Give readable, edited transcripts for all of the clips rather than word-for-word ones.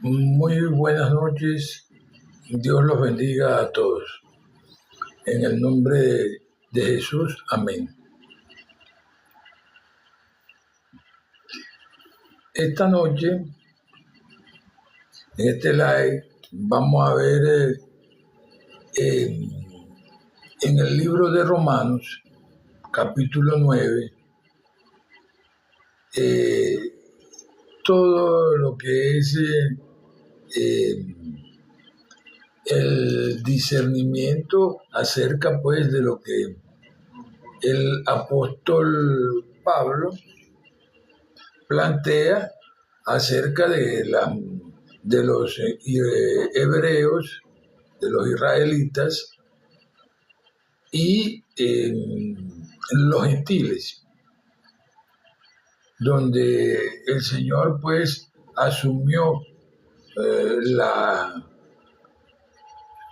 Muy buenas noches, Dios los bendiga a todos. En el nombre de Jesús, amén. Esta noche, en este live, vamos a ver en el libro de Romanos, capítulo 9, todo lo que es el discernimiento acerca pues de lo que el apóstol Pablo plantea acerca de los hebreos, de los israelitas y los gentiles, donde el Señor pues asumió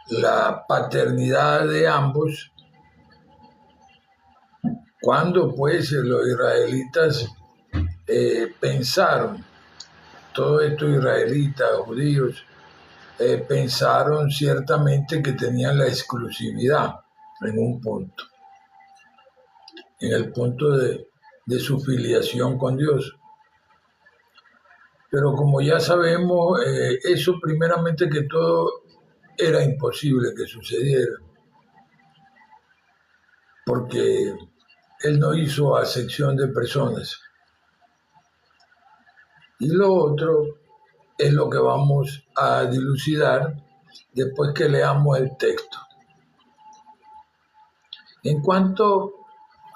la paternidad de ambos cuando pues los israelitas pensaron, todos estos israelitas, judíos, pensaron ciertamente que tenían la exclusividad en un punto, en el punto de su filiación con Dios. Pero como ya sabemos, eso primeramente que todo era imposible que sucediera, porque Él no hizo acepción de personas. Y lo otro es lo que vamos a dilucidar después que leamos el texto. En cuanto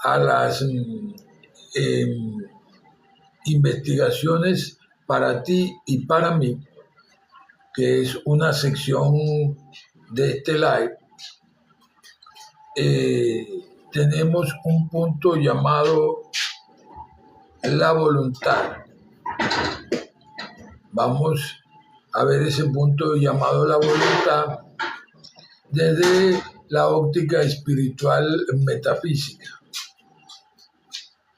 a las investigaciones para ti y para mí, que es una sección de este live, tenemos un punto llamado la voluntad. Vamos a ver ese punto llamado la voluntad desde la óptica espiritual metafísica.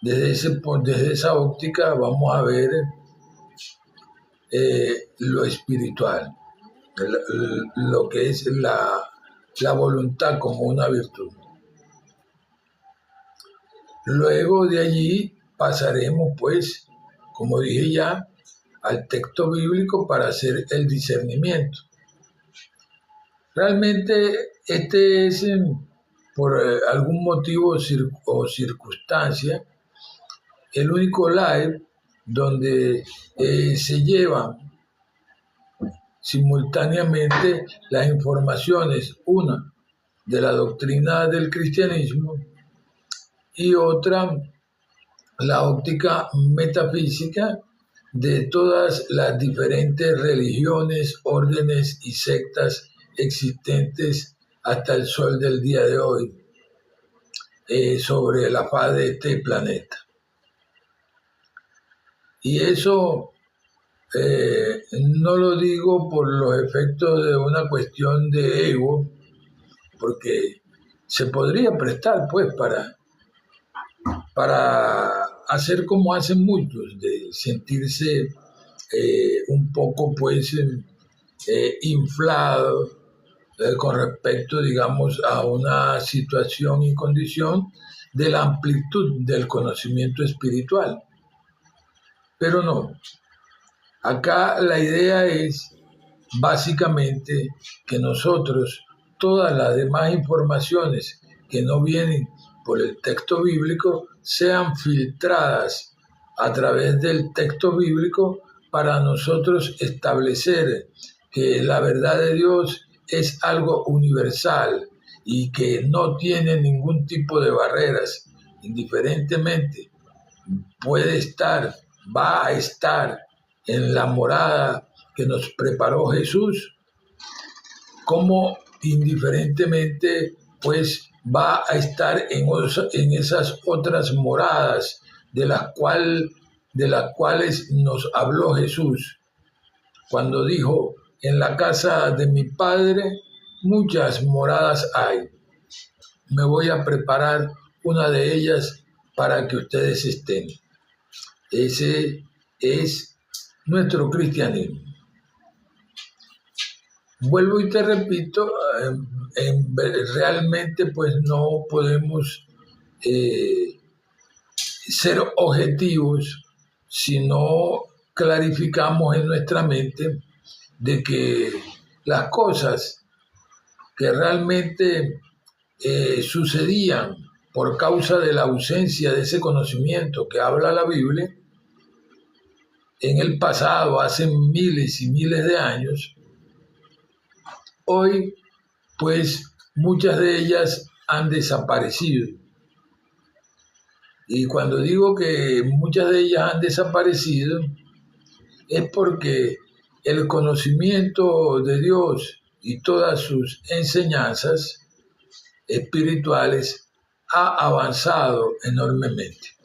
Desde esa óptica vamos a ver lo espiritual, lo que es la voluntad como una virtud. Luego de allí pasaremos, pues, como dije ya, al texto bíblico para hacer el discernimiento. Realmente este es, por algún motivo o circunstancia, el único live donde se llevan simultáneamente las informaciones, una de la doctrina del cristianismo y otra la óptica metafísica de todas las diferentes religiones, órdenes y sectas existentes hasta el sol del día de hoy sobre la faz de este planeta. Y eso no lo digo por los efectos de una cuestión de ego, porque se podría prestar pues para hacer como hacen muchos, de sentirse un poco pues inflado con respecto, digamos, a una situación y condición de la amplitud del conocimiento espiritual. Pero no, acá la idea es básicamente que nosotros, todas las demás informaciones que no vienen por el texto bíblico, sean filtradas a través del texto bíblico para nosotros establecer que la verdad de Dios es algo universal y que no tiene ningún tipo de barreras, indiferentemente puede estar, va a estar en la morada que nos preparó Jesús, como indiferentemente pues va a estar en esas otras moradas de las cuales nos habló Jesús cuando dijo: en la casa de mi Padre muchas moradas hay, me voy a preparar una de ellas para que ustedes estén. Ese es nuestro cristianismo. Vuelvo y te repito, realmente pues no podemos ser objetivos si no clarificamos en nuestra mente de que las cosas que realmente sucedían por causa de la ausencia de ese conocimiento que habla la Biblia, en el pasado, hace miles y miles de años, hoy pues muchas de ellas han desaparecido. Y cuando digo que muchas de ellas han desaparecido, es porque el conocimiento de Dios y todas sus enseñanzas espirituales ha avanzado enormemente.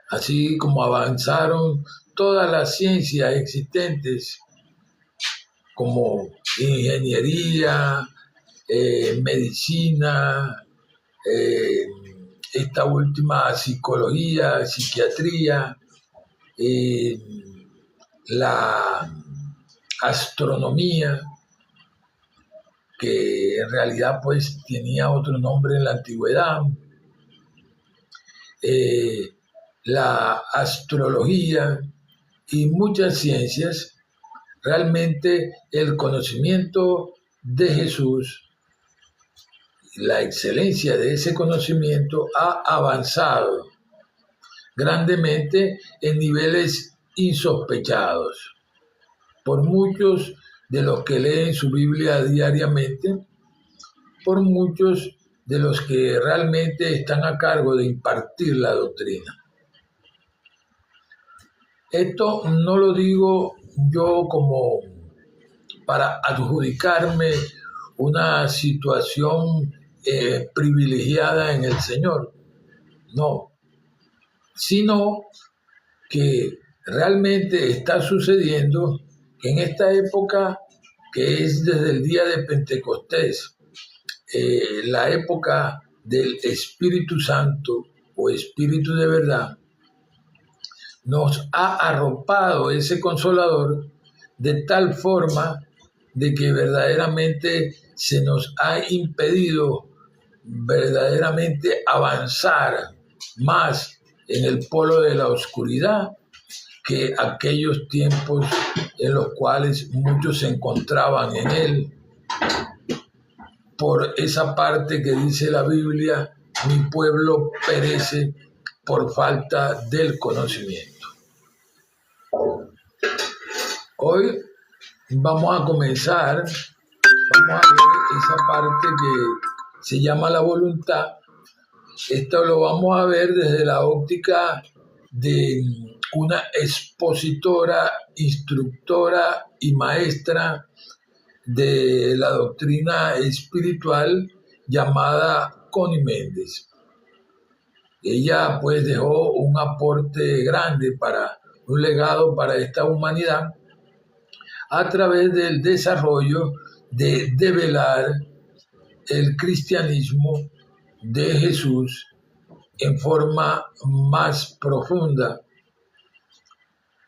Así como avanzaron todas las ciencias existentes, como ingeniería, medicina, esta última psicología, psiquiatría, la astronomía, que en realidad pues tenía otro nombre en la antigüedad, la astrología y muchas ciencias. Realmente el conocimiento de Jesús, la excelencia de ese conocimiento ha avanzado grandemente en niveles insospechados por muchos de los que leen su Biblia diariamente, por muchos de los que realmente están a cargo de impartir la doctrina. Esto no lo digo yo como para adjudicarme una situación privilegiada en el Señor, no, sino que realmente está sucediendo que en esta época que es desde el día de Pentecostés, la época del Espíritu Santo o Espíritu de verdad, nos ha arropado ese consolador de tal forma de que verdaderamente se nos ha impedido verdaderamente avanzar más en el polo de la oscuridad que aquellos tiempos en los cuales muchos se encontraban en él. Por esa parte que dice la Biblia, mi pueblo perece por falta del conocimiento. Hoy vamos a comenzar, vamos a ver esa parte que se llama la voluntad. Esto lo vamos a ver desde la óptica de una expositora, instructora y maestra de la doctrina espiritual llamada Connie Méndez. Ella pues dejó un aporte grande un legado para esta humanidad a través del desarrollo de develar el cristianismo de Jesús en forma más profunda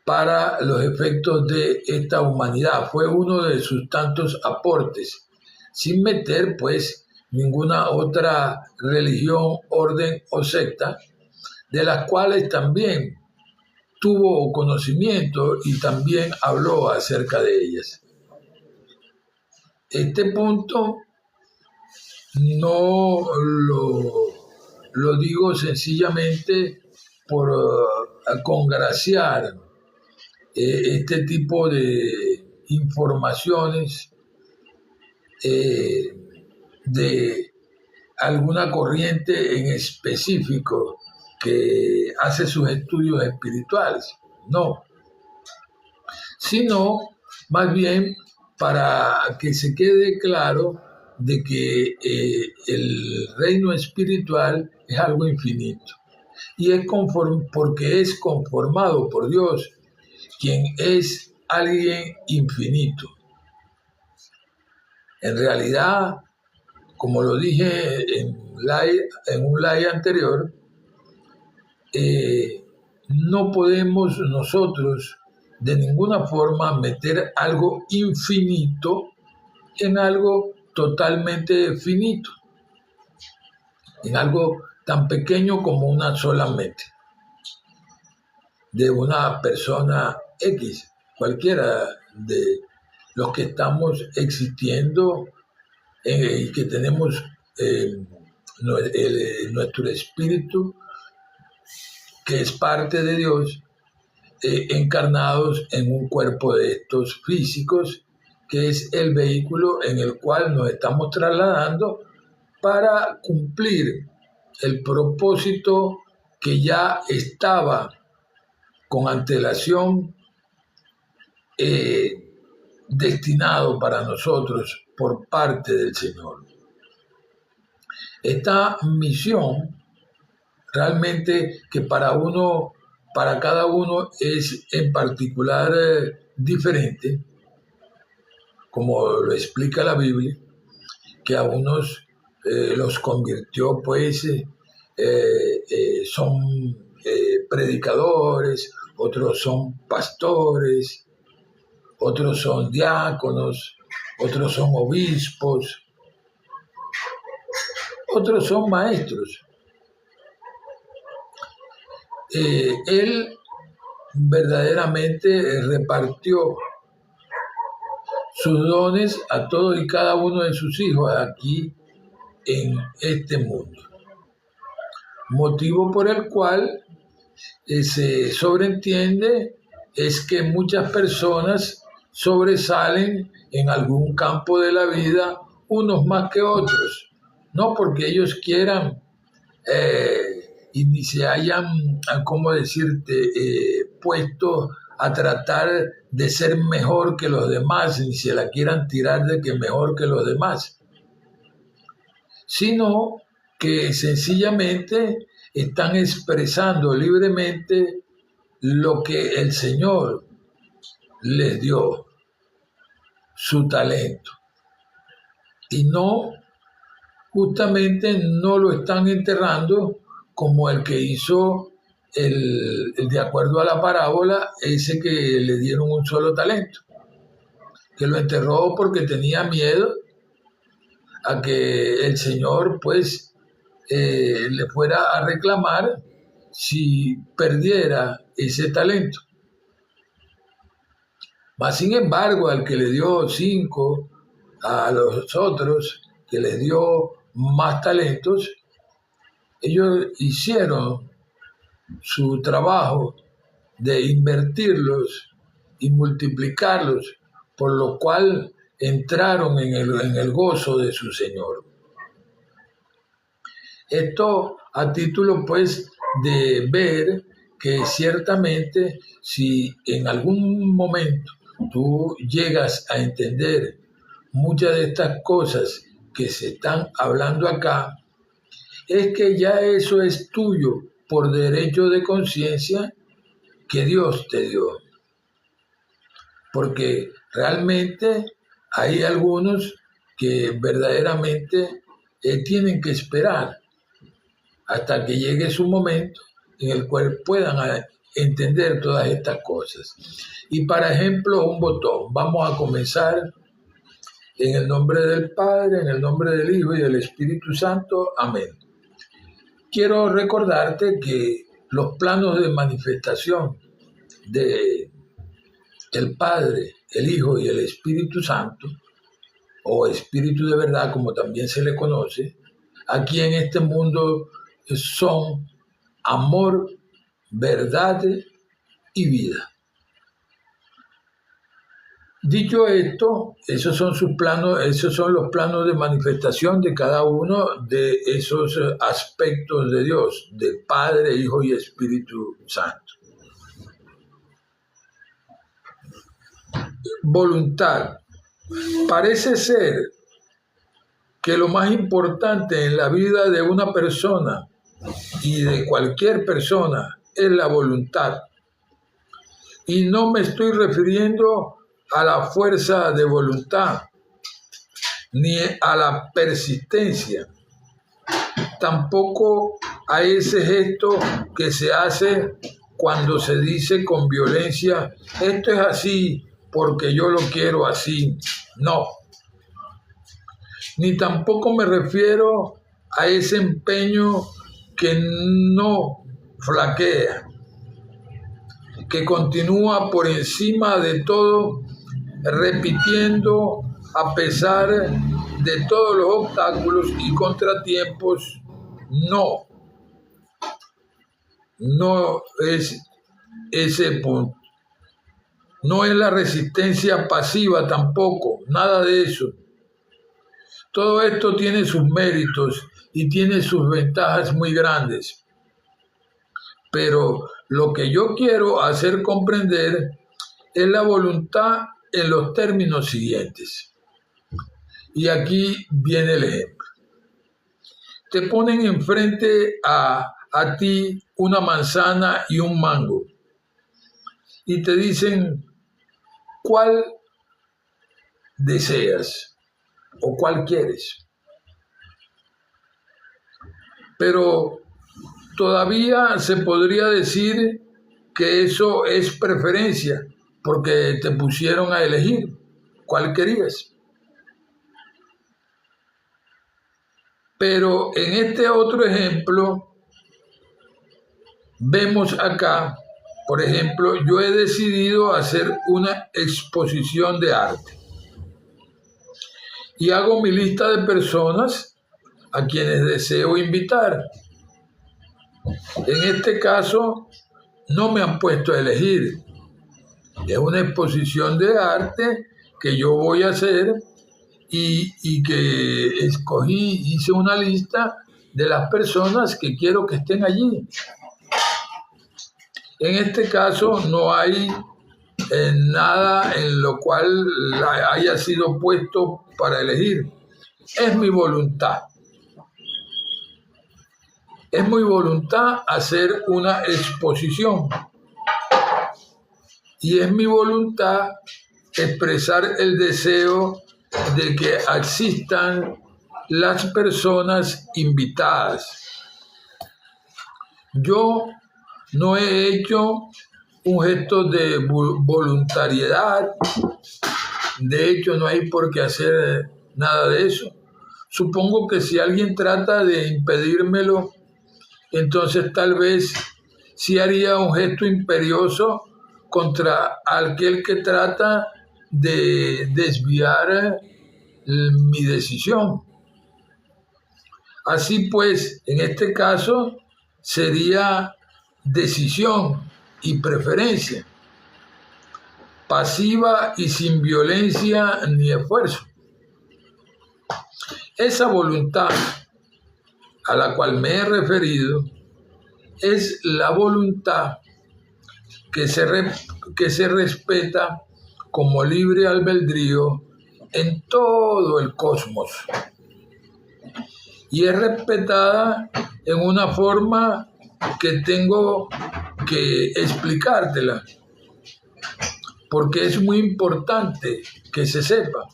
para los efectos de esta humanidad. Fue uno de sus tantos aportes, sin meter pues ninguna otra religión, orden o secta, de las cuales también tuvo conocimiento y también habló acerca de ellas. Este punto no lo digo sencillamente por congraciar este tipo de informaciones de alguna corriente en específico que hace sus estudios espirituales, no, sino más bien para que se quede claro de que el reino espiritual es algo infinito y es porque es conformado por Dios, quien es alguien infinito. En realidad, como lo dije en un live anterior, no podemos nosotros de ninguna forma meter algo infinito en algo totalmente finito, en algo tan pequeño como una sola mente de una persona X, cualquiera de los que estamos existiendo y que tenemos nuestro espíritu, que es parte de Dios, encarnados en un cuerpo de estos físicos, que es el vehículo en el cual nos estamos trasladando para cumplir el propósito que ya estaba con antelación destinado para nosotros por parte del Señor. Esta misión realmente que para cada uno es en particular diferente, como lo explica la Biblia, que a unos los convirtió, pues son predicadores, otros son pastores, otros son diáconos, otros son obispos, otros son maestros. Él verdaderamente repartió sus dones a todos y cada uno de sus hijos aquí en este mundo. Motivo por el cual se sobreentiende es que muchas personas sobresalen en algún campo de la vida, unos más que otros, no porque ellos quieran y ni se hayan, ¿cómo decirte?, puesto a tratar de ser mejor que los demás, ni se la quieran tirar de que mejor que los demás, sino que sencillamente están expresando libremente lo que el Señor les dio, su talento, y justamente no lo están enterrando como el que hizo el de acuerdo a la parábola, ese que le dieron un solo talento, que lo enterró porque tenía miedo a que el Señor pues le fuera a reclamar si perdiera ese talento. Mas sin embargo, al que le dio 5, a los otros que les dio más talentos, ellos hicieron su trabajo de invertirlos y multiplicarlos, por lo cual entraron en el gozo de su Señor. Esto a título pues de ver que ciertamente si en algún momento tú llegas a entender muchas de estas cosas que se están hablando acá, es que ya eso es tuyo por derecho de conciencia que Dios te dio. Porque realmente hay algunos que verdaderamente tienen que esperar hasta que llegue su momento en el cual puedan entender todas estas cosas. Y para ejemplo, un botón. Vamos a comenzar en el nombre del Padre, en el nombre del Hijo y del Espíritu Santo. Amén. Quiero recordarte que los planos de manifestación de el Padre, el Hijo y el Espíritu Santo, o Espíritu de verdad, como también se le conoce, aquí en este mundo son amor, verdad y vida. Dicho esto, esos son sus planos, esos son los planos de manifestación de cada uno de esos aspectos de Dios, del Padre, Hijo y Espíritu Santo. Voluntad. Parece ser que lo más importante en la vida de una persona y de cualquier persona es la voluntad. Y no me estoy refiriendo a la fuerza de voluntad, ni a la persistencia, tampoco a ese gesto que se hace cuando se dice con violencia, esto es así porque yo lo quiero así. No. Ni tampoco me refiero a ese empeño que no flaquea, que continúa por encima de todo, repitiendo a pesar de todos los obstáculos y contratiempos. No es ese punto. No es la resistencia pasiva tampoco, nada de eso. Todo esto tiene sus méritos y tiene sus ventajas muy grandes. Pero lo que yo quiero hacer comprender es la voluntad en los términos siguientes. Y aquí viene el ejemplo. Te ponen enfrente a ti una manzana y un mango. Y te dicen, ¿cuál deseas o cuál quieres? Pero todavía se podría decir que eso es preferencia, porque te pusieron a elegir cuál querías. Pero en este otro ejemplo, vemos acá, por ejemplo, yo he decidido hacer una exposición de arte y hago mi lista de personas a quienes deseo invitar. En este caso, no me han puesto a elegir. Es una exposición de arte que yo voy a hacer y que escogí, hice una lista de las personas que quiero que estén allí. En este caso no hay nada en lo cual haya sido puesto para elegir. Es mi voluntad. Es mi voluntad hacer una exposición. Y es mi voluntad expresar el deseo de que existan las personas invitadas. Yo no he hecho un gesto de voluntariedad. De hecho, no hay por qué hacer nada de eso. Supongo que si alguien trata de impedírmelo, entonces tal vez sí haría un gesto imperioso contra aquel que trata de desviar mi decisión. Así pues, en este caso sería decisión y preferencia, pasiva y sin violencia ni esfuerzo. Esa voluntad a la cual me he referido es la voluntad que se respeta como libre albedrío en todo el cosmos y es respetada en una forma que tengo que explicártela porque es muy importante que se sepa.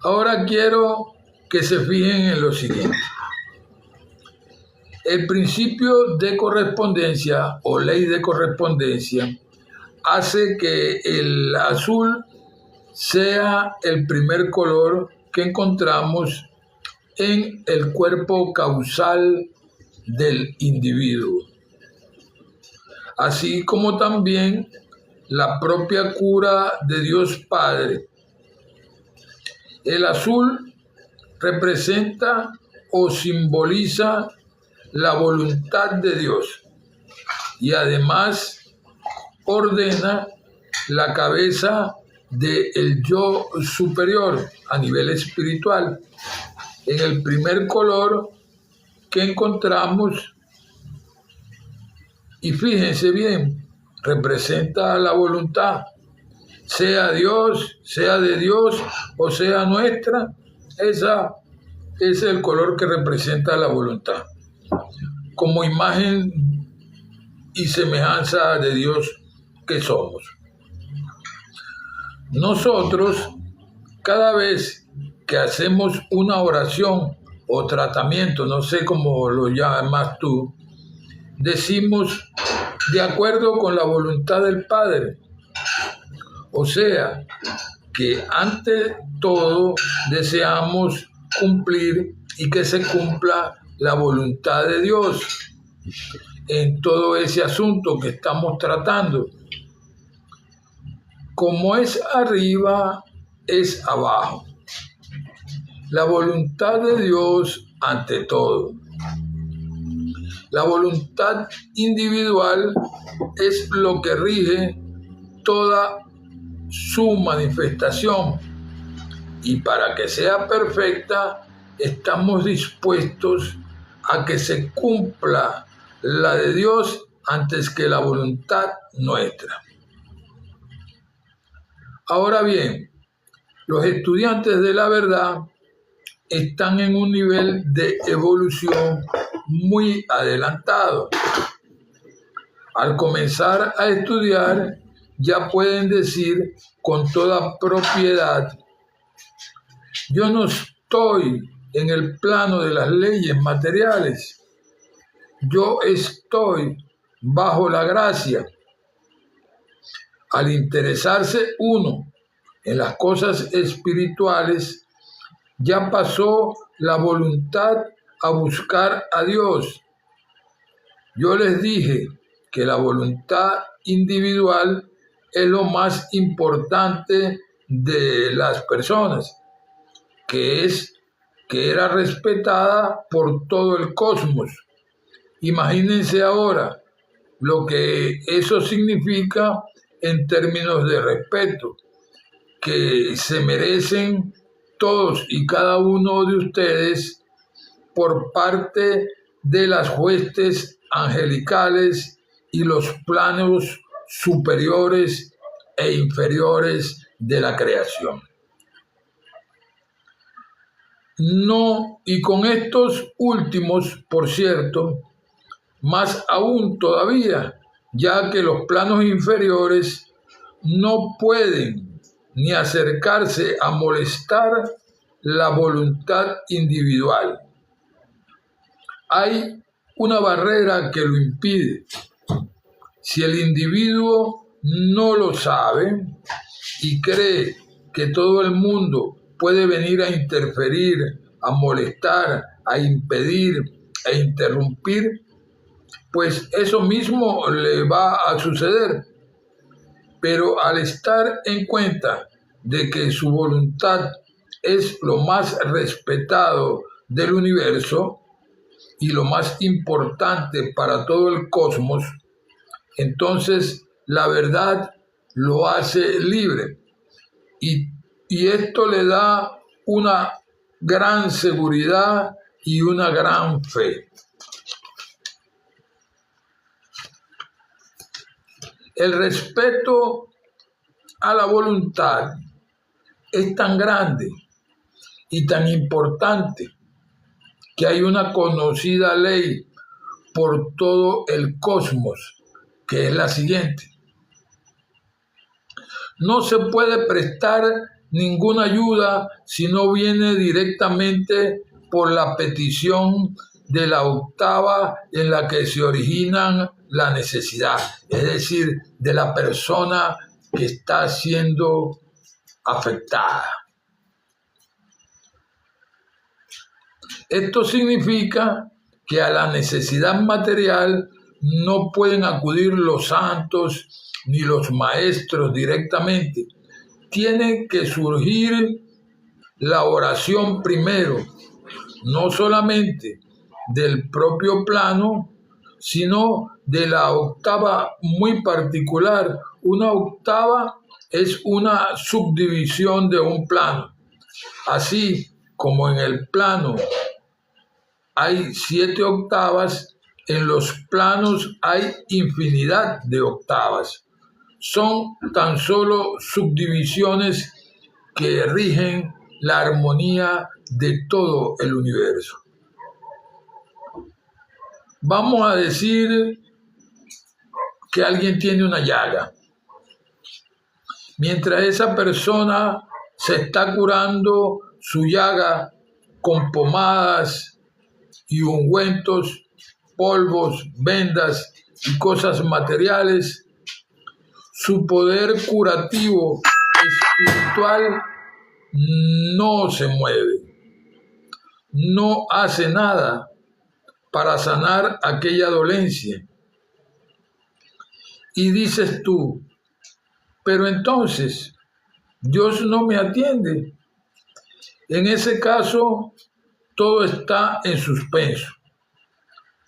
Ahora quiero que se fijen en lo siguiente. El principio de correspondencia o ley de correspondencia hace que el azul sea el primer color que encontramos en el cuerpo causal del individuo, así como también la propia cura de Dios Padre. El azul representa o simboliza la voluntad de Dios y además ordena la cabeza del yo superior a nivel espiritual. En el primer color que encontramos, y fíjense bien, representa la voluntad, sea Dios, sea de Dios o sea nuestra, ese es el color que representa la voluntad, como imagen y semejanza de Dios que somos. Nosotros, cada vez que hacemos una oración o tratamiento, no sé cómo lo llamas tú, decimos de acuerdo con la voluntad del Padre. O sea, que ante todo deseamos cumplir y que se cumpla la voluntad de Dios en todo ese asunto que estamos tratando. Como es arriba, es abajo. La voluntad de Dios ante todo. La voluntad individual es lo que rige toda su manifestación, y para que sea perfecta estamos dispuestos a que se cumpla la de Dios antes que la voluntad nuestra. Ahora bien, los estudiantes de la verdad están en un nivel de evolución muy adelantado. Al comenzar a estudiar, ya pueden decir con toda propiedad: yo no estoy en el plano de las leyes materiales, yo estoy bajo la gracia. Al interesarse uno en las cosas espirituales, ya pasó la voluntad a buscar a Dios. Yo les dije que la voluntad individual es lo más importante de las personas, que era respetada por todo el cosmos. Imagínense ahora lo que eso significa en términos de respeto, que se merecen todos y cada uno de ustedes por parte de las huestes angelicales y los planos superiores e inferiores de la creación. No, y con estos últimos, por cierto, más aún todavía, ya que los planos inferiores no pueden ni acercarse a molestar la voluntad individual. Hay una barrera que lo impide. Si el individuo no lo sabe y cree que todo el mundo puede venir a interferir, a molestar, a impedir, a interrumpir, pues eso mismo le va a suceder. Pero al estar en cuenta de que su voluntad es lo más respetado del universo y lo más importante para todo el cosmos, entonces la verdad lo hace libre. Y esto le da una gran seguridad y una gran fe. El respeto a la voluntad es tan grande y tan importante que hay una conocida ley por todo el cosmos, que es la siguiente: no se puede prestar ninguna ayuda si no viene directamente por la petición de la octava en la que se origina la necesidad, es decir, de la persona que está siendo afectada. Esto significa que a la necesidad material no pueden acudir los santos ni los maestros directamente. Tiene que surgir la oración primero, no solamente del propio plano, sino de la octava muy particular. Una octava es una subdivisión de un plano. Así como en el plano hay 7 octavas, en los planos hay infinidad de octavas. Son tan solo subdivisiones que rigen la armonía de todo el universo. Vamos a decir que alguien tiene una llaga. Mientras esa persona se está curando su llaga con pomadas y ungüentos, polvos, vendas y cosas materiales, su poder curativo espiritual no se mueve, no hace nada para sanar aquella dolencia. Y dices tú, pero entonces Dios no me atiende. En ese caso, todo está en suspenso,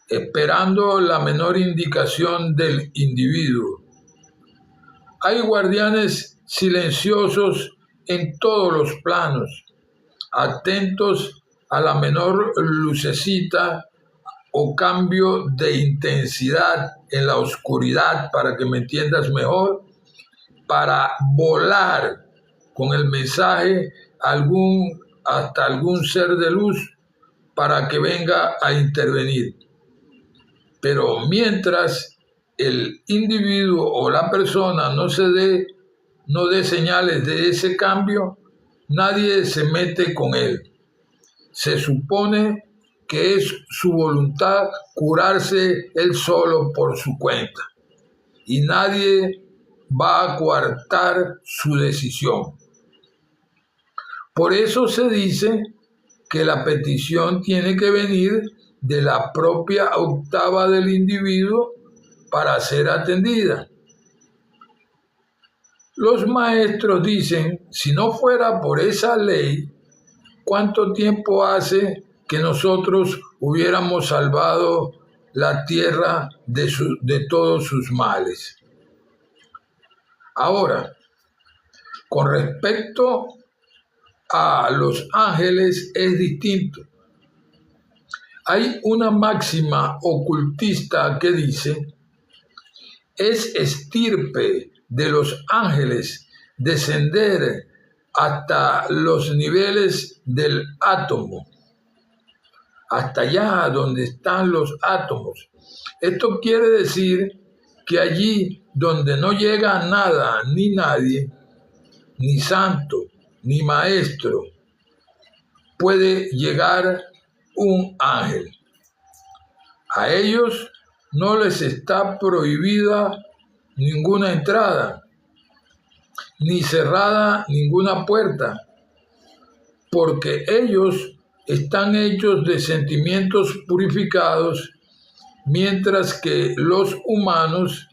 esperando la menor indicación del individuo. Hay guardianes silenciosos en todos los planos, atentos a la menor lucecita o cambio de intensidad en la oscuridad, para que me entiendas mejor, para volar con el mensaje hasta algún ser de luz para que venga a intervenir. Pero mientras el individuo o la persona no dé señales de ese cambio, nadie se mete con él. Se supone que es su voluntad curarse él solo por su cuenta, y nadie va a coartar su decisión. Por eso se dice que la petición tiene que venir de la propia octava del individuo para ser atendida. Los maestros dicen, si no fuera por esa ley, ¿cuánto tiempo hace que nosotros hubiéramos salvado la tierra de todos sus males? Ahora, con respecto a los ángeles es distinto. Hay una máxima ocultista que dice, es estirpe de los ángeles descender hasta los niveles del átomo, hasta allá donde están los átomos. Esto quiere decir que allí donde no llega nada ni nadie, ni santo, ni maestro, puede llegar un ángel. A ellos no les está prohibida ninguna entrada, ni cerrada ninguna puerta, porque ellos están hechos de sentimientos purificados, mientras que los humanos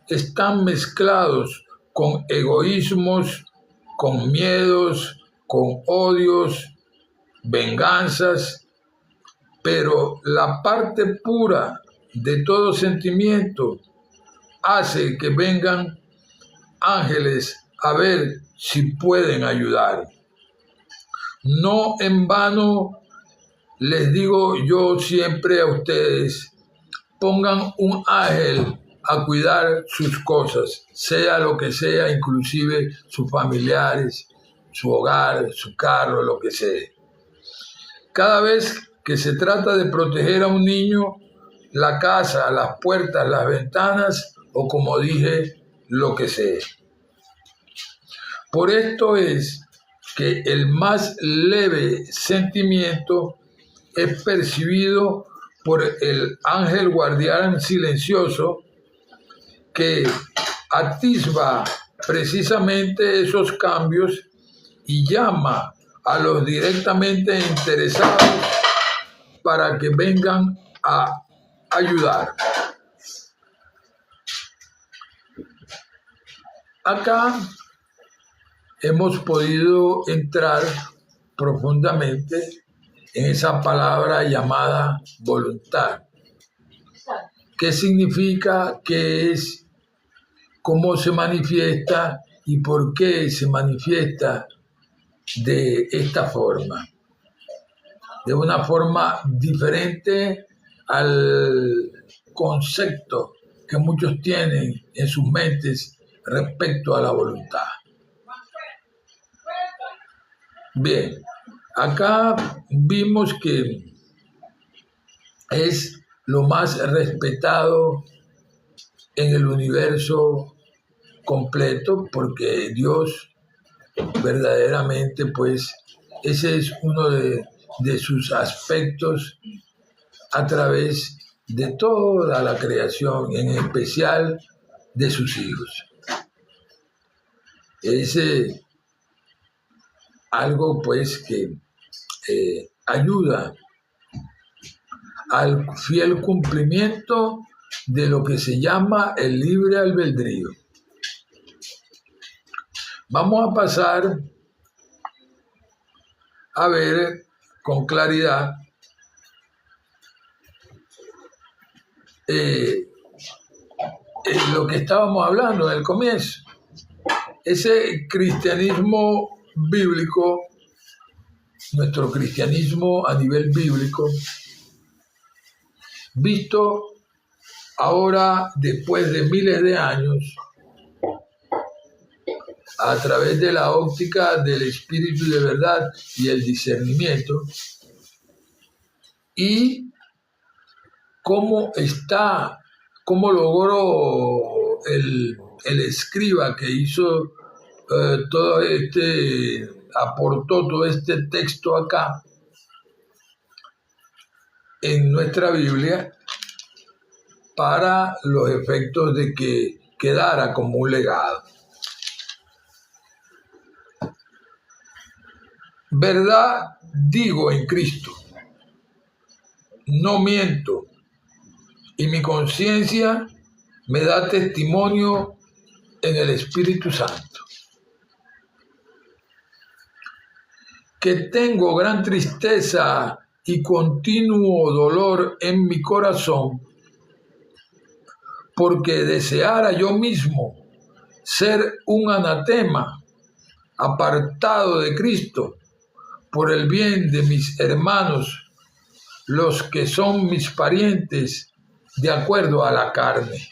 están mezclados con egoísmos, con miedos, con odios, venganzas, pero la parte pura de todo sentimiento hace que vengan ángeles a ver si pueden ayudar. No en vano les digo yo siempre a ustedes, pongan un ángel a cuidar sus cosas, sea lo que sea, inclusive sus familiares, su hogar, su carro, lo que sea. Cada vez que se trata de proteger a un niño, la casa, las puertas, las ventanas, o como dije, lo que sea. Por esto es que el más leve sentimiento es percibido por el ángel guardián silencioso, que atisba precisamente esos cambios y llama a los directamente interesados para que vengan a ayudar. Acá hemos podido entrar profundamente en esa palabra llamada voluntad. ¿Qué significa? ¿Qué es? ¿Cómo se manifiesta? ¿Y por qué se manifiesta de esta forma? De una forma diferente al concepto que muchos tienen en sus mentes respecto a la voluntad. Bien, acá vimos que es lo más respetado en el universo completo, porque Dios verdaderamente, pues, ese es uno de sus aspectos a través de toda la creación, en especial de sus hijos. Es algo pues que ayuda al fiel cumplimiento de lo que se llama el libre albedrío. Vamos a pasar a ver con claridad lo que estábamos hablando en el comienzo. Ese cristianismo bíblico, nuestro cristianismo a nivel bíblico, visto ahora después de miles de años, a través de la óptica del espíritu de verdad y el discernimiento, y cómo logró el escriba que hizo aportó todo este texto acá en nuestra Biblia para los efectos de que quedara como un legado. Verdad digo en Cristo, no miento, y mi conciencia me da testimonio en el Espíritu Santo, que tengo gran tristeza y continuo dolor en mi corazón, porque deseara yo mismo ser un anatema, apartado de Cristo, por el bien de mis hermanos, los que son mis parientes de acuerdo a la carne.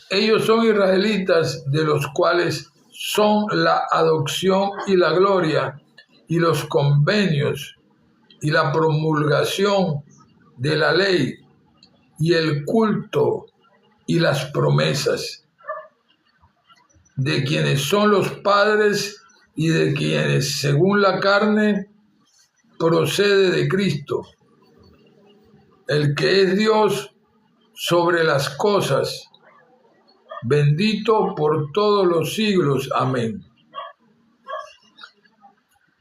Ellos son israelitas, de los cuales son la adopción y la gloria, y los convenios, y la promulgación de la ley, y el culto, y las promesas, de quienes son los padres y de quienes, según la carne, procede de Cristo, el que es Dios sobre las cosas, bendito por todos los siglos. Amén.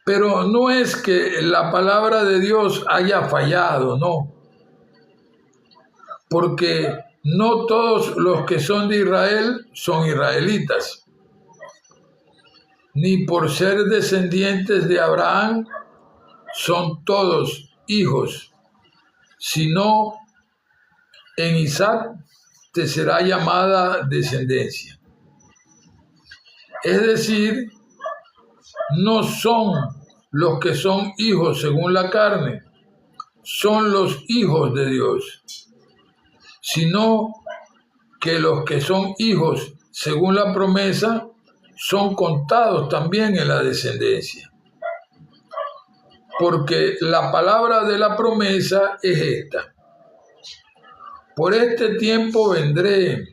Pero no es que la palabra de Dios haya fallado, no. Porque no todos los que son de Israel son israelitas. Ni por ser descendientes de Abraham son todos hijos, sino en Isaac te será llamada descendencia. Es decir, no son los que son hijos según la carne, son los hijos de Dios, sino que los que son hijos según la promesa son contados también en la descendencia. Porque la palabra de la promesa es esta: por este tiempo vendré,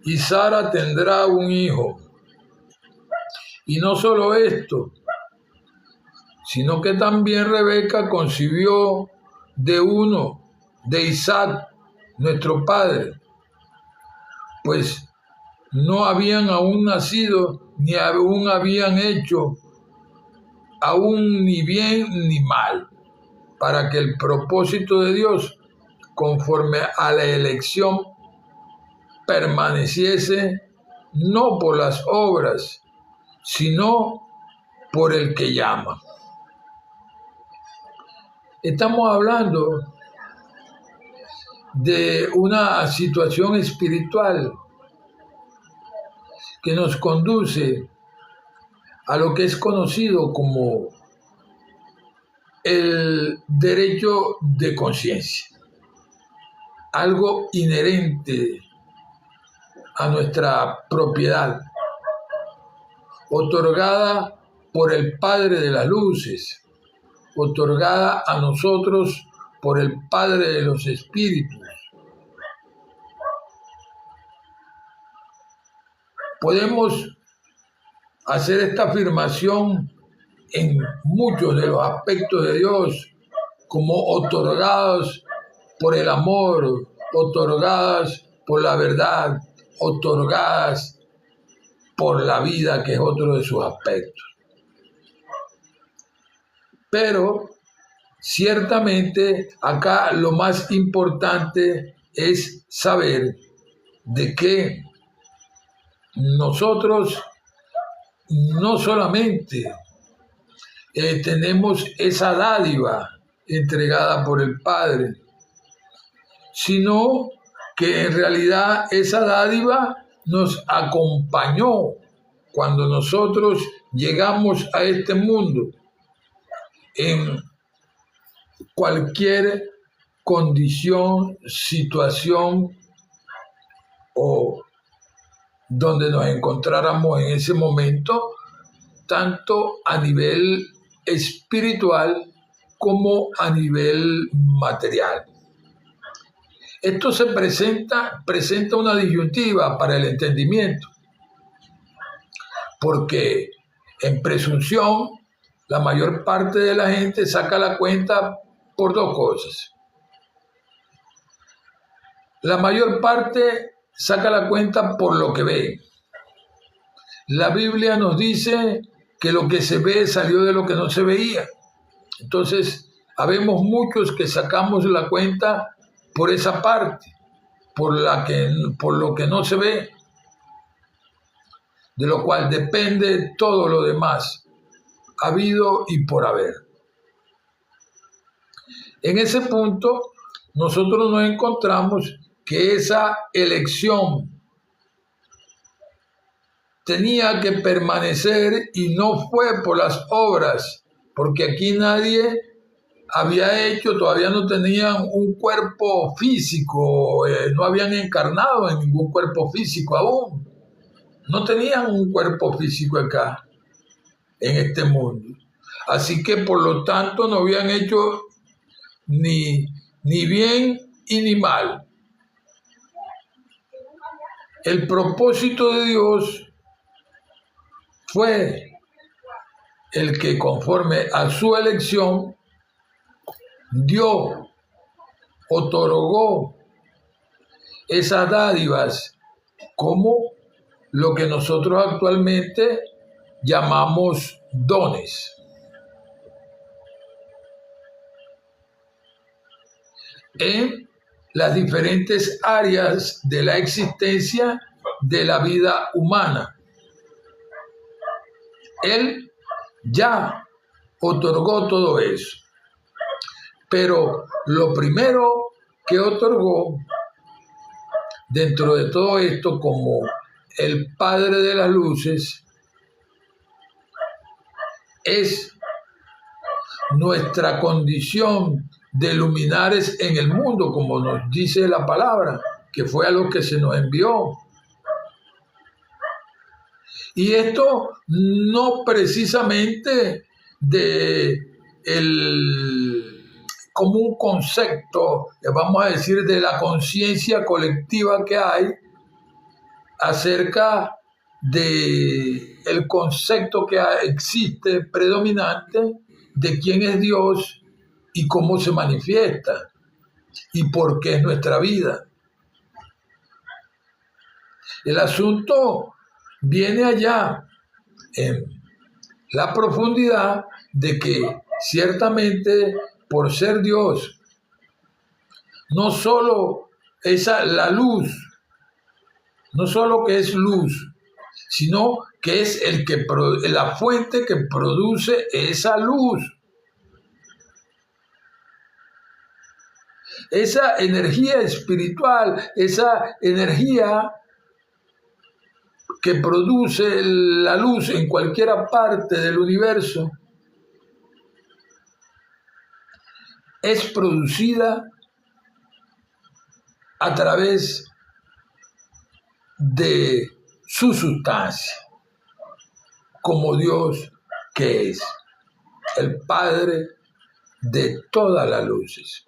y Sara tendrá un hijo. Y no solo esto, sino que también Rebeca concibió de Isaac, nuestro padre, pues no habían aún nacido, ni aún habían hecho aún ni bien ni mal, para que el propósito de Dios, conforme a la elección, permaneciese no por las obras, sino por el que llama. Estamos hablando de una situación espiritual que nos conduce a lo que es conocido como el derecho de conciencia, algo inherente a nuestra propiedad, otorgada por el Padre de las Luces, otorgada a nosotros por el Padre de los Espíritus. Podemos hacer esta afirmación en muchos de los aspectos de Dios, como otorgadas por el amor, otorgadas por la verdad, otorgadas por la vida, que es otro de sus aspectos. Pero ciertamente acá lo más importante es saber de que nosotros no solamente tenemos esa dádiva entregada por el Padre, sino que en realidad esa dádiva nos acompañó cuando nosotros llegamos a este mundo en cualquier condición, situación o donde nos encontráramos en ese momento, tanto a nivel espiritual como a nivel material. Esto presenta una disyuntiva para el entendimiento, porque en presunción la mayor parte de la gente saca la cuenta por dos cosas. La mayor parte saca la cuenta por lo que ve. La Biblia nos dice que lo que se ve salió de lo que no se veía. Entonces, habemos muchos que sacamos la cuenta por esa parte, por lo que no se ve, de lo cual depende todo lo demás, habido y por haber. En ese punto, nosotros nos encontramos que esa elección tenía que permanecer y no fue por las obras, porque aquí nadie había hecho, todavía no tenían un cuerpo físico, no habían encarnado en ningún cuerpo físico aún, no tenían un cuerpo físico acá, en este mundo. Así que por lo tanto no habían hecho ni bien y ni mal. El propósito de Dios fue el que, conforme a su elección, dio, otorgó esas dádivas como lo que nosotros actualmente llamamos dones. En las diferentes áreas de la existencia de la vida humana. Él ya otorgó todo eso. Pero lo primero que otorgó dentro de todo esto, como el Padre de las luces, es nuestra condición de luminares en el mundo, como nos dice la palabra, que fue a lo que se nos envió. Y esto no precisamente como un concepto, vamos a decir, de la conciencia colectiva que hay acerca del concepto que existe predominante de quién es Dios y cómo se manifiesta y por qué es nuestra vida. El asunto viene allá en la profundidad de que ciertamente por ser Dios, no solo la luz, no solo que es luz, sino que es la fuente que produce esa luz. Esa energía espiritual, esa energía que produce la luz en cualquier parte del universo, es producida a través de su sustancia, como Dios que es, el Padre de todas las luces.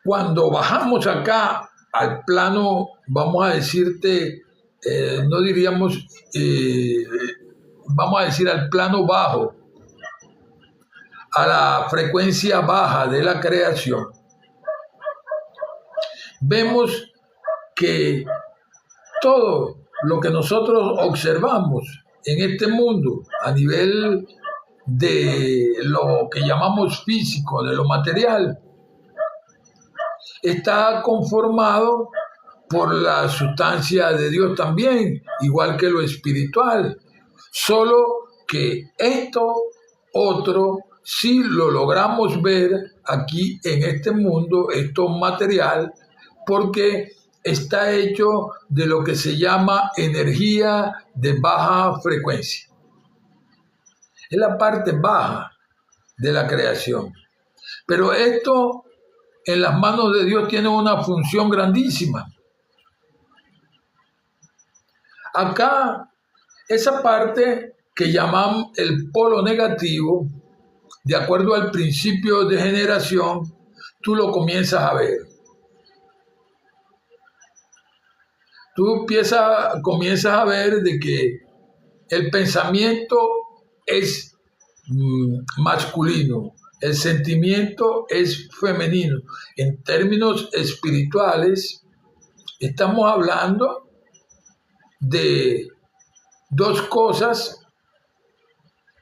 Cuando bajamos acá al plano, vamos a decirte, no diríamos, vamos a decir al plano bajo, a la frecuencia baja de la creación, vemos que todo lo que nosotros observamos en este mundo a nivel de lo que llamamos físico, de lo material, está conformado por la sustancia de Dios también, igual que lo espiritual, solo que esto otro sí lo logramos ver aquí en este mundo, esto material, porque está hecho de lo que se llama energía de baja frecuencia. Es la parte baja de la creación. Pero esto en las manos de Dios tiene una función grandísima. Acá, esa parte que llaman el polo negativo, de acuerdo al principio de generación, tú lo comienzas a ver. Tú comienzas a ver de que el pensamiento es masculino, el sentimiento es femenino. En términos espirituales, estamos hablando de dos cosas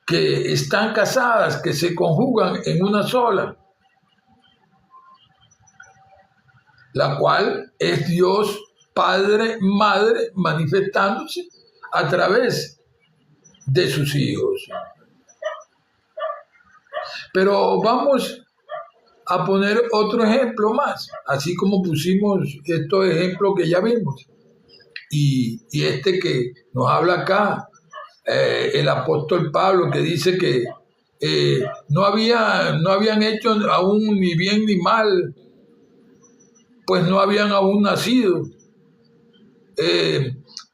que están casadas, que se conjugan en una sola, la cual es Dios Padre, Madre, manifestándose a través de sus hijos. Pero vamos a poner otro ejemplo más, así como pusimos estos ejemplos que ya vimos. Y este que nos habla acá, el apóstol Pablo, que dice que no habían hecho aún ni bien ni mal, pues no habían aún nacido.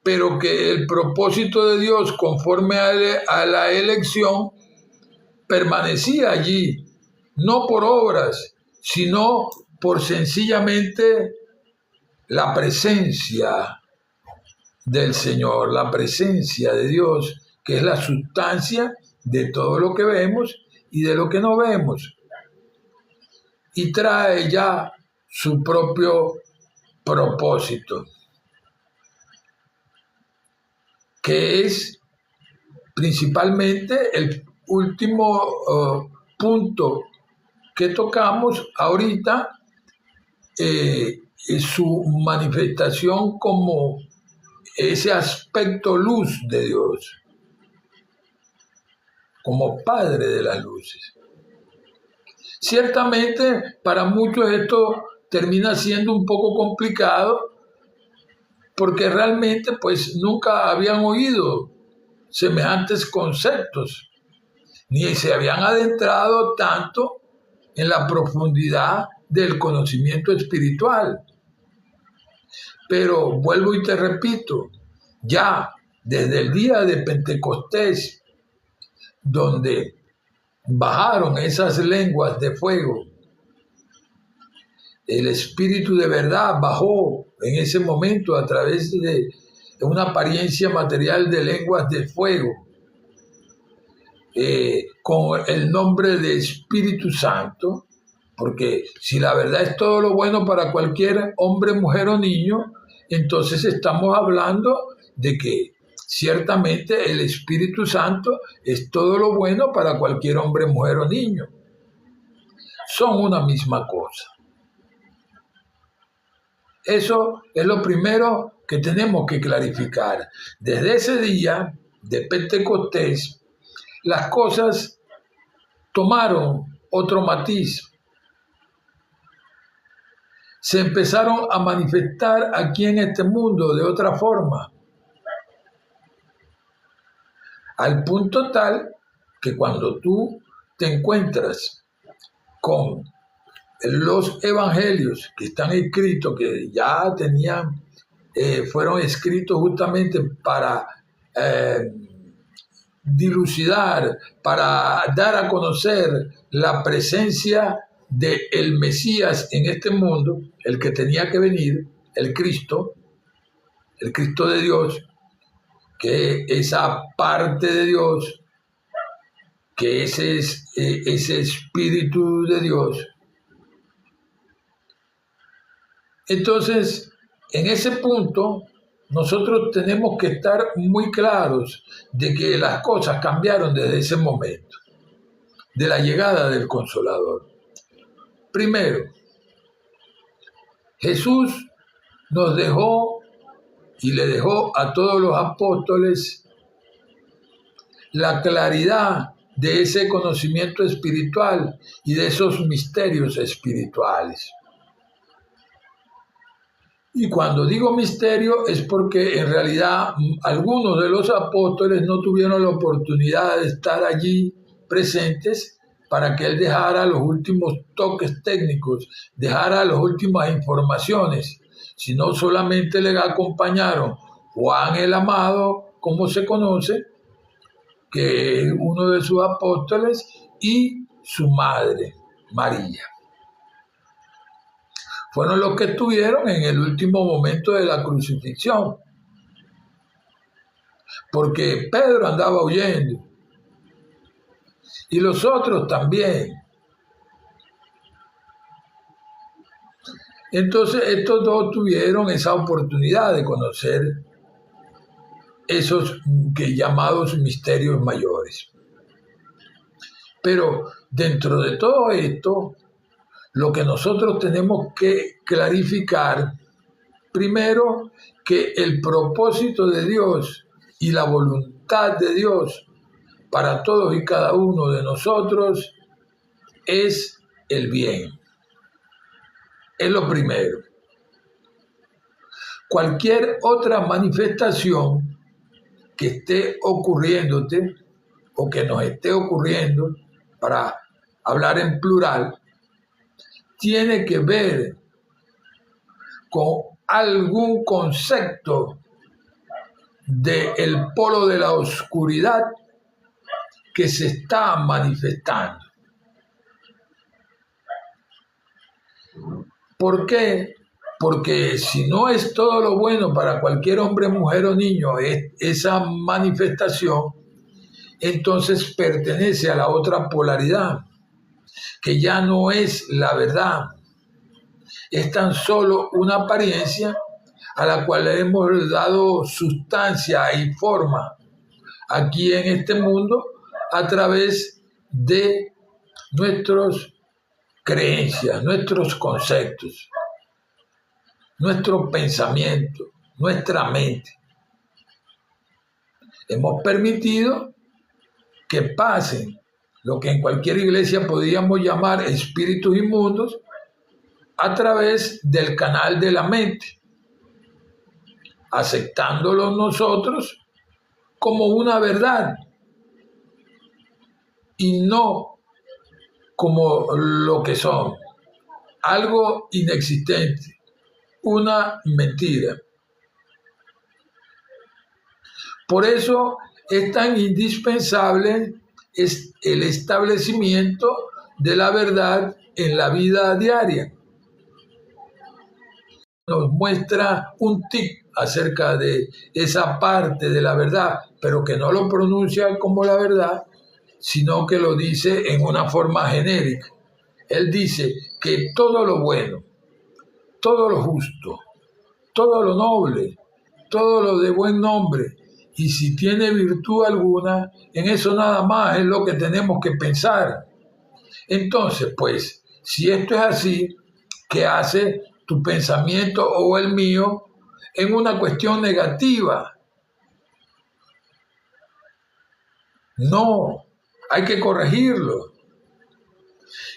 Pero que el propósito de Dios conforme a la elección permanecía allí, no por obras, sino por sencillamente la presencia del Señor, la presencia de Dios, que es la sustancia de todo lo que vemos y de lo que no vemos. Y trae ya su propio propósito, que es principalmente el último punto que tocamos ahorita, su manifestación como ese aspecto luz de Dios, como Padre de las luces. Ciertamente para muchos esto termina siendo un poco complicado, porque realmente pues nunca habían oído semejantes conceptos, ni se habían adentrado tanto en la profundidad del conocimiento espiritual. Pero vuelvo y te repito, ya desde el día de Pentecostés, donde bajaron esas lenguas de fuego, el Espíritu de verdad bajó en ese momento a través de una apariencia material de lenguas de fuego, con el nombre de Espíritu Santo, porque si la verdad es todo lo bueno para cualquier hombre, mujer o niño, entonces estamos hablando de que ciertamente el Espíritu Santo es todo lo bueno para cualquier hombre, mujer o niño. Son una misma cosa. Eso es lo primero que tenemos que clarificar. Desde ese día de Pentecostés, las cosas tomaron otro matiz. Se empezaron a manifestar aquí en este mundo de otra forma, al punto tal que cuando tú te encuentras con los evangelios que están escritos, que ya fueron escritos justamente para dilucidar, para dar a conocer la presencia del Mesías en este mundo, el que tenía que venir, el Cristo de Dios, que esa parte de Dios que ese es ese Espíritu de Dios. Entonces, en ese punto, nosotros tenemos que estar muy claros de que las cosas cambiaron desde ese momento, de la llegada del Consolador. Primero, Jesús nos dejó y le dejó a todos los apóstoles la claridad de ese conocimiento espiritual y de esos misterios espirituales. Y cuando digo misterio es porque en realidad algunos de los apóstoles no tuvieron la oportunidad de estar allí presentes para que él dejara los últimos toques técnicos, dejara las últimas informaciones, sino solamente le acompañaron Juan el Amado, como se conoce, que es uno de sus apóstoles, y su madre, María. Fueron los que estuvieron en el último momento de la crucifixión, porque Pedro andaba huyendo, y los otros también. Entonces estos dos tuvieron esa oportunidad de conocer esos llamados misterios mayores. Pero dentro de todo esto, lo que nosotros tenemos que clarificar, primero, que el propósito de Dios y la voluntad de Dios para todos y cada uno de nosotros es el bien. Es lo primero. Cualquier otra manifestación que esté ocurriéndote o que nos esté ocurriendo, para hablar en plural, tiene que ver con algún concepto del polo de la oscuridad que se está manifestando. ¿Por qué? Porque si no es todo lo bueno para cualquier hombre, mujer o niño esa manifestación, entonces pertenece a la otra polaridad, que ya no es la verdad, es tan solo una apariencia a la cual le hemos dado sustancia y forma aquí en este mundo a través de nuestras creencias, nuestros conceptos, nuestro pensamiento, nuestra mente. Hemos permitido que pasen lo que en cualquier iglesia podríamos llamar espíritus inmundos a través del canal de la mente, aceptándolo nosotros como una verdad y no como lo que son, algo inexistente, una mentira. Por eso es tan indispensable el establecimiento de la verdad en la vida diaria. Nos muestra un tip acerca de esa parte de la verdad, pero que no lo pronuncia como la verdad, sino que lo dice en una forma genérica. Él dice que todo lo bueno, todo lo justo, todo lo noble, todo lo de buen nombre, y si tiene virtud alguna, en eso nada más es lo que tenemos que pensar. Entonces, pues, si esto es así, ¿qué hace tu pensamiento o el mío en una cuestión negativa? No, hay que corregirlo.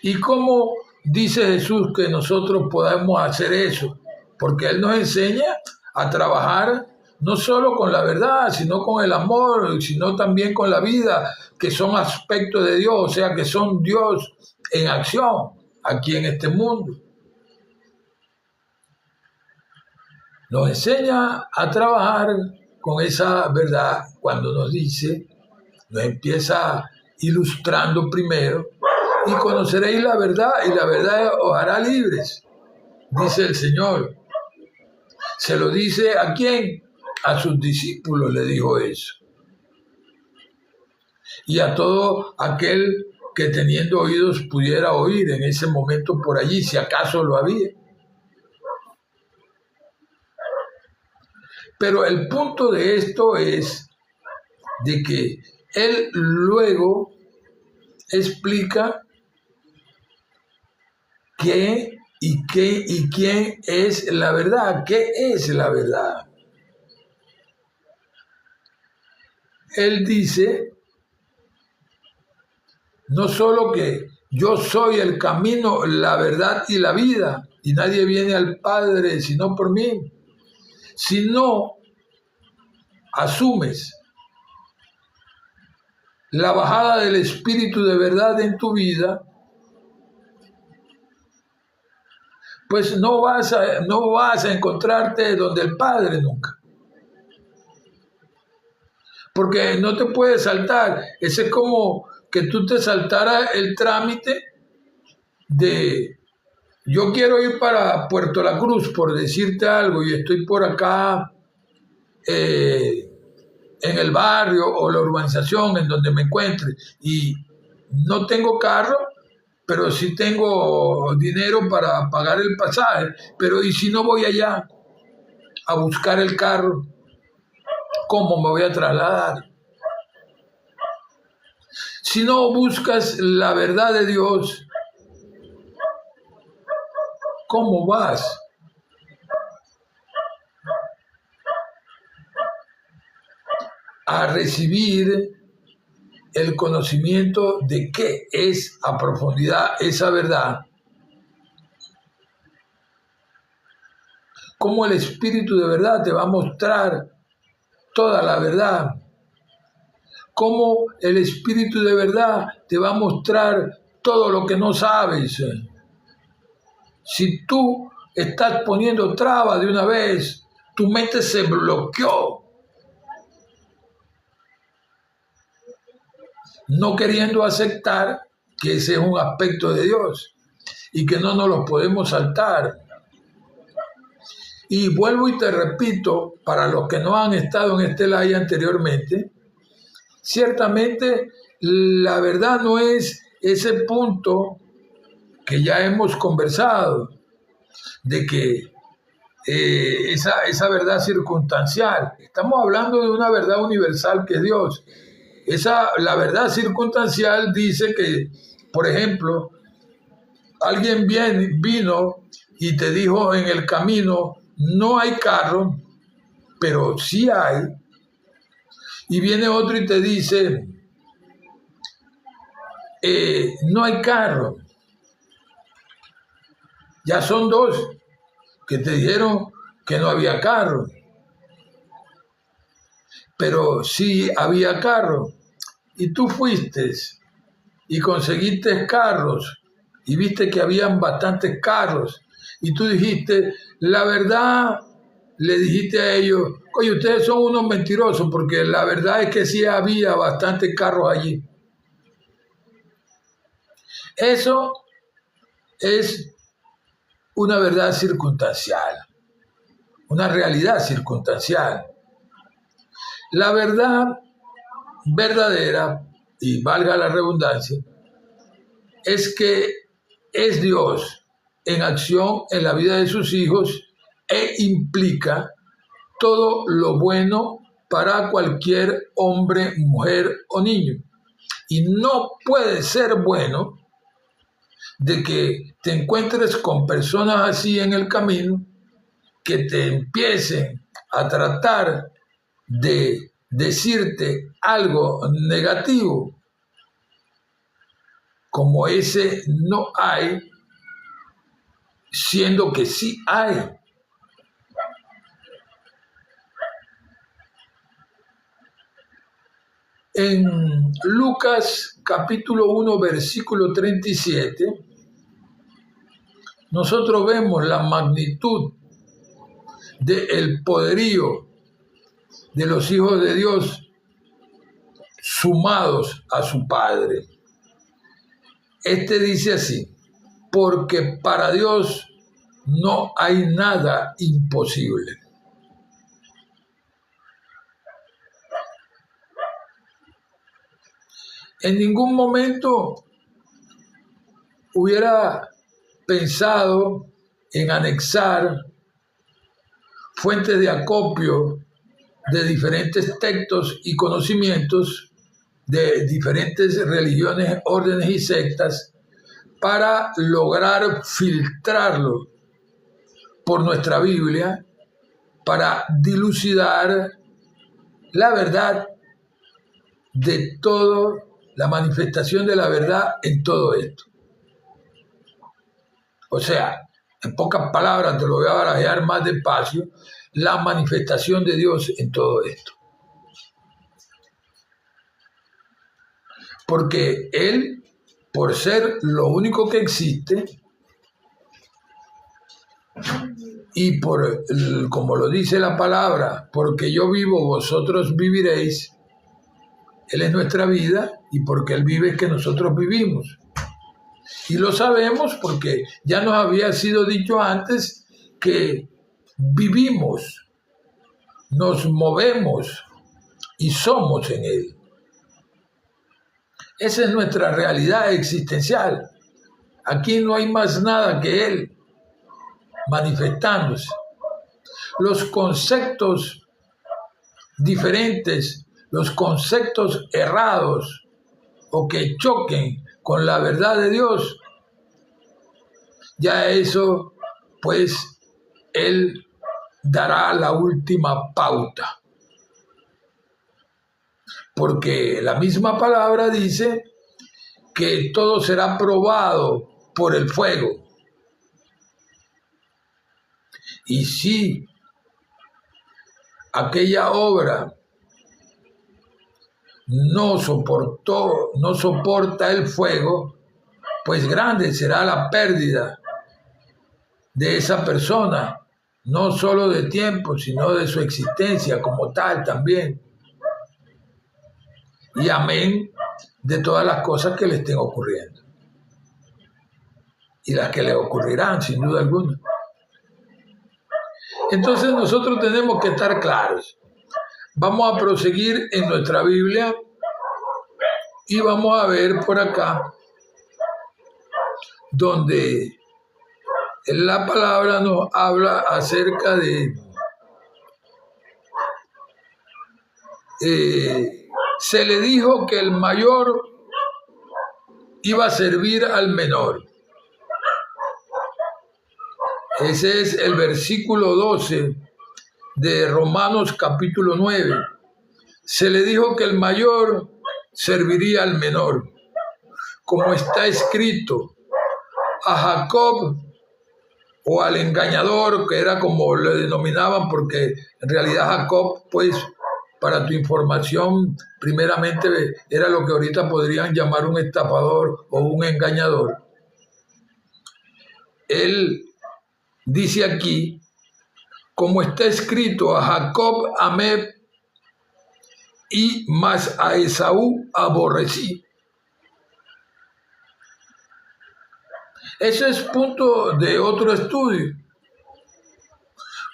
¿Y cómo dice Jesús que nosotros podemos hacer eso? Porque Él nos enseña a trabajar no solo con la verdad, sino con el amor, sino también con la vida, que son aspectos de Dios, o sea, que son Dios en acción aquí en este mundo. Nos enseña a trabajar con esa verdad cuando nos dice, nos empieza ilustrando primero, y conoceréis la verdad, y la verdad os hará libres, dice el Señor. ¿Se lo dice a quién? A sus discípulos le dijo eso. y a todo aquel que teniendo oídos pudiera oír en ese momento por allí, si acaso lo había. Pero el punto de esto es de que él luego explica qué y quién es la verdad, qué es la verdad. Él dice, no solo que yo soy el camino, la verdad y la vida, y nadie viene al Padre sino por mí, sino asumes la bajada del Espíritu de verdad en tu vida, pues no vas a encontrarte donde el Padre nunca. Porque no te puedes saltar. Ese es como que tú te saltaras el trámite de yo quiero ir para Puerto La Cruz, por decirte algo, y estoy por acá en el barrio o la urbanización en donde me encuentre y no tengo carro, pero sí tengo dinero para pagar el pasaje. Pero ¿y si no voy allá a buscar el carro? ¿Cómo me voy a trasladar? Si no buscas la verdad de Dios, ¿cómo vas? A recibir el conocimiento de qué es a profundidad esa verdad. Cómo el Espíritu de verdad te va a mostrar toda la verdad. Cómo el Espíritu de verdad te va a mostrar todo lo que no sabes. Si tú estás poniendo trabas de una vez, tu mente se bloqueó, no queriendo aceptar que ese es un aspecto de Dios y que no nos lo podemos saltar. Y vuelvo y te repito, para los que no han estado en este live anteriormente, ciertamente la verdad no es ese punto que ya hemos conversado, de que esa verdad circunstancial. Estamos hablando de una verdad universal que es Dios. La verdad circunstancial dice que, por ejemplo, alguien vino y te dijo en el camino, no hay carro, pero sí hay. Y viene otro y te dice, no hay carro. Ya son dos que te dijeron que no había carro, pero sí había carro. Y tú fuiste y conseguiste carros y viste que habían bastantes carros. Y tú dijiste, la verdad, le dijiste a ellos, oye, ustedes son unos mentirosos porque la verdad es que sí había bastantes carros allí. Eso es una verdad circunstancial, una realidad circunstancial. La verdad verdadera, y valga la redundancia, es que es Dios en acción en la vida de sus hijos e implica todo lo bueno para cualquier hombre, mujer o niño. Y no puede ser bueno de que te encuentres con personas así en el camino que te empiecen a tratar de decirte algo negativo, como ese no hay, siendo que sí hay. En Lucas capítulo 1, versículo 37, nosotros vemos la magnitud del poderío de los hijos de Dios sumados a su Padre. Este dice así, porque para Dios no hay nada imposible. En ningún momento hubiera pensado en anexar fuentes de acopio de diferentes textos y conocimientos de diferentes religiones, órdenes y sectas para lograr filtrarlo por nuestra Biblia, para dilucidar la verdad de todo, la manifestación de la verdad en todo esto. O sea, en pocas palabras, te lo voy a barajear más despacio, la manifestación de Dios en todo esto. Porque Él, por ser lo único que existe, y por, como lo dice la palabra, porque yo vivo, vosotros viviréis, Él es nuestra vida, y porque Él vive es que nosotros vivimos. Y lo sabemos porque ya nos había sido dicho antes que vivimos, nos movemos y somos en Él. Esa es nuestra realidad existencial. Aquí no hay más nada que Él manifestándose. Los conceptos diferentes, los conceptos errados o que choquen con la verdad de Dios, ya eso, pues, Él dará la última pauta. Porque la misma palabra dice que todo será probado por el fuego. Y si aquella obra no soporta el fuego, pues grande será la pérdida de esa persona, no solo de tiempo, sino de su existencia como tal también. Y amén de todas las cosas que le estén ocurriendo. Y las que le ocurrirán, sin duda alguna. Entonces nosotros tenemos que estar claros. Vamos a proseguir en nuestra Biblia y vamos a ver por acá donde la palabra nos habla acerca de se le dijo que el mayor iba a servir al menor. Ese es el versículo 12 de Romanos capítulo 9. Se le dijo que el mayor serviría al menor, como está escrito, a Jacob o al engañador, que era como le denominaban, porque en realidad Jacob, pues, para tu información, primeramente era lo que ahorita podrían llamar un estafador o un engañador. Él dice aquí, como está escrito, a Jacob amé y más a Esaú aborrecí. Ese es punto de otro estudio,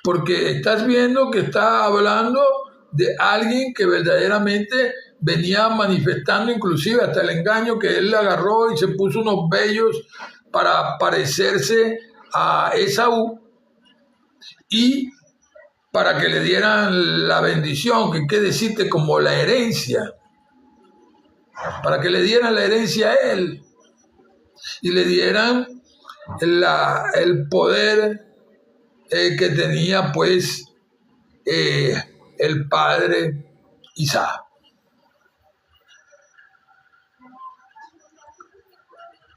porque estás viendo que está hablando de alguien que verdaderamente venía manifestando inclusive hasta el engaño, que él le agarró y se puso unos vellos para parecerse a Esaú y para que le dieran la bendición, que qué decirte, como la herencia, para que le dieran la herencia a él y le dieran el poder que tenía pues el padre Isaac.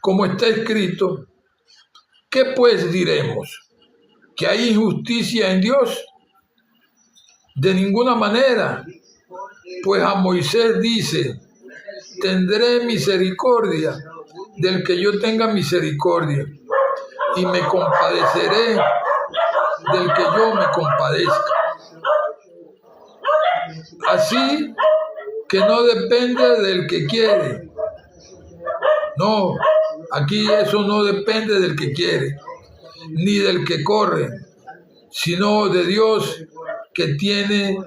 Como está escrito, ¿qué pues diremos? ¿Que hay injusticia en Dios? De ninguna manera, pues a Moisés dice, tendré misericordia del que yo tenga misericordia y me compadeceré del que yo me compadezca. Así que no depende del que quiere. No, aquí eso no depende del que quiere, ni del que corre, sino de Dios que tiene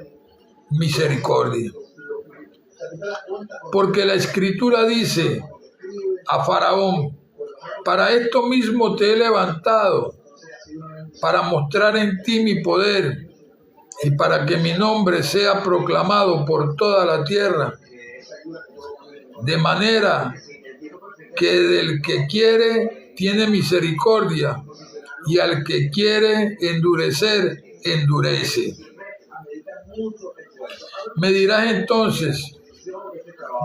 misericordia. Porque la Escritura dice a Faraón: para esto mismo te he levantado, para mostrar en ti mi poder y para que mi nombre sea proclamado por toda la tierra, de manera que del que quiere tiene misericordia y al que quiere endurecer, endurece. Me dirás entonces: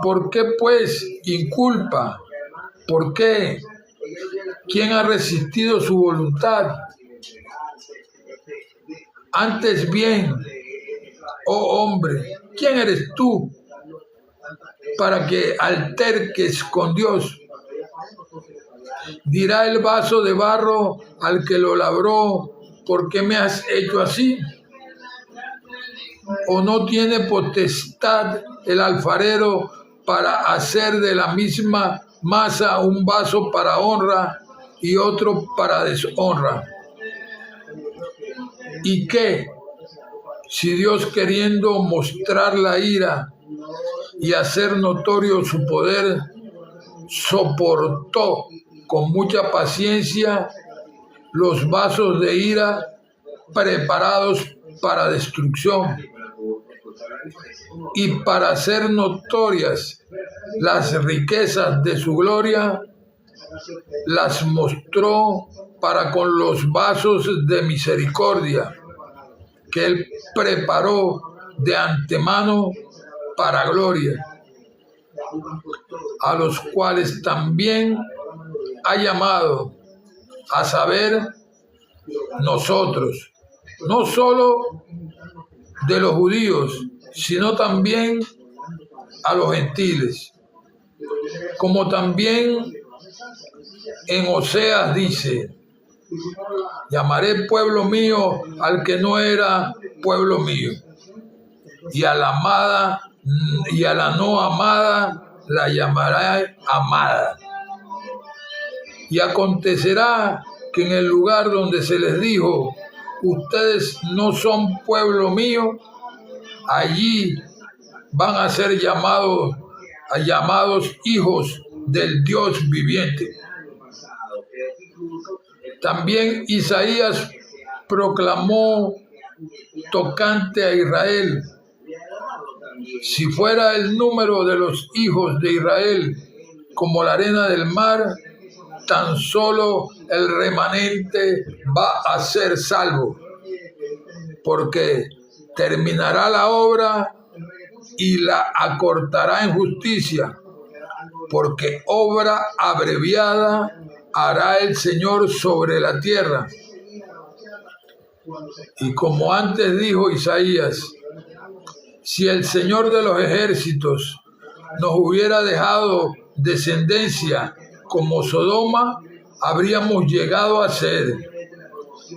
¿por qué pues inculpa? ¿Por qué? ¿Quién ha resistido su voluntad? Antes bien, oh hombre, ¿quién eres tú para que alterques con Dios? Dirá el vaso de barro al que lo labró: ¿por qué me has hecho así? ¿O no tiene potestad el alfarero para hacer de la misma masa un vaso para honra y otro para deshonra? ¿Y qué? Si Dios, queriendo mostrar la ira y hacer notorio su poder, soportó con mucha paciencia los vasos de ira preparados para destrucción, y para hacer notorias las riquezas de su gloria, las mostró para con los vasos de misericordia que Él preparó de antemano para gloria, a los cuales también ha llamado, a saber, nosotros, no solo de los judíos, sino también a los gentiles. Como también en Oseas dice: llamaré pueblo mío al que no era pueblo mío, y a la amada y a la no amada la llamaré amada. Y acontecerá que en el lugar donde se les dijo: ustedes no son pueblo mío, allí van a ser llamados hijos del Dios viviente. También Isaías proclamó tocante a Israel: si fuera el número de los hijos de Israel como la arena del mar, tan solo el remanente va a ser salvo, porque terminará la obra y la acortará en justicia, porque obra abreviada hará el Señor sobre la tierra. Y como antes dijo Isaías: si el Señor de los ejércitos nos hubiera dejado descendencia como Sodoma, habríamos llegado a ser,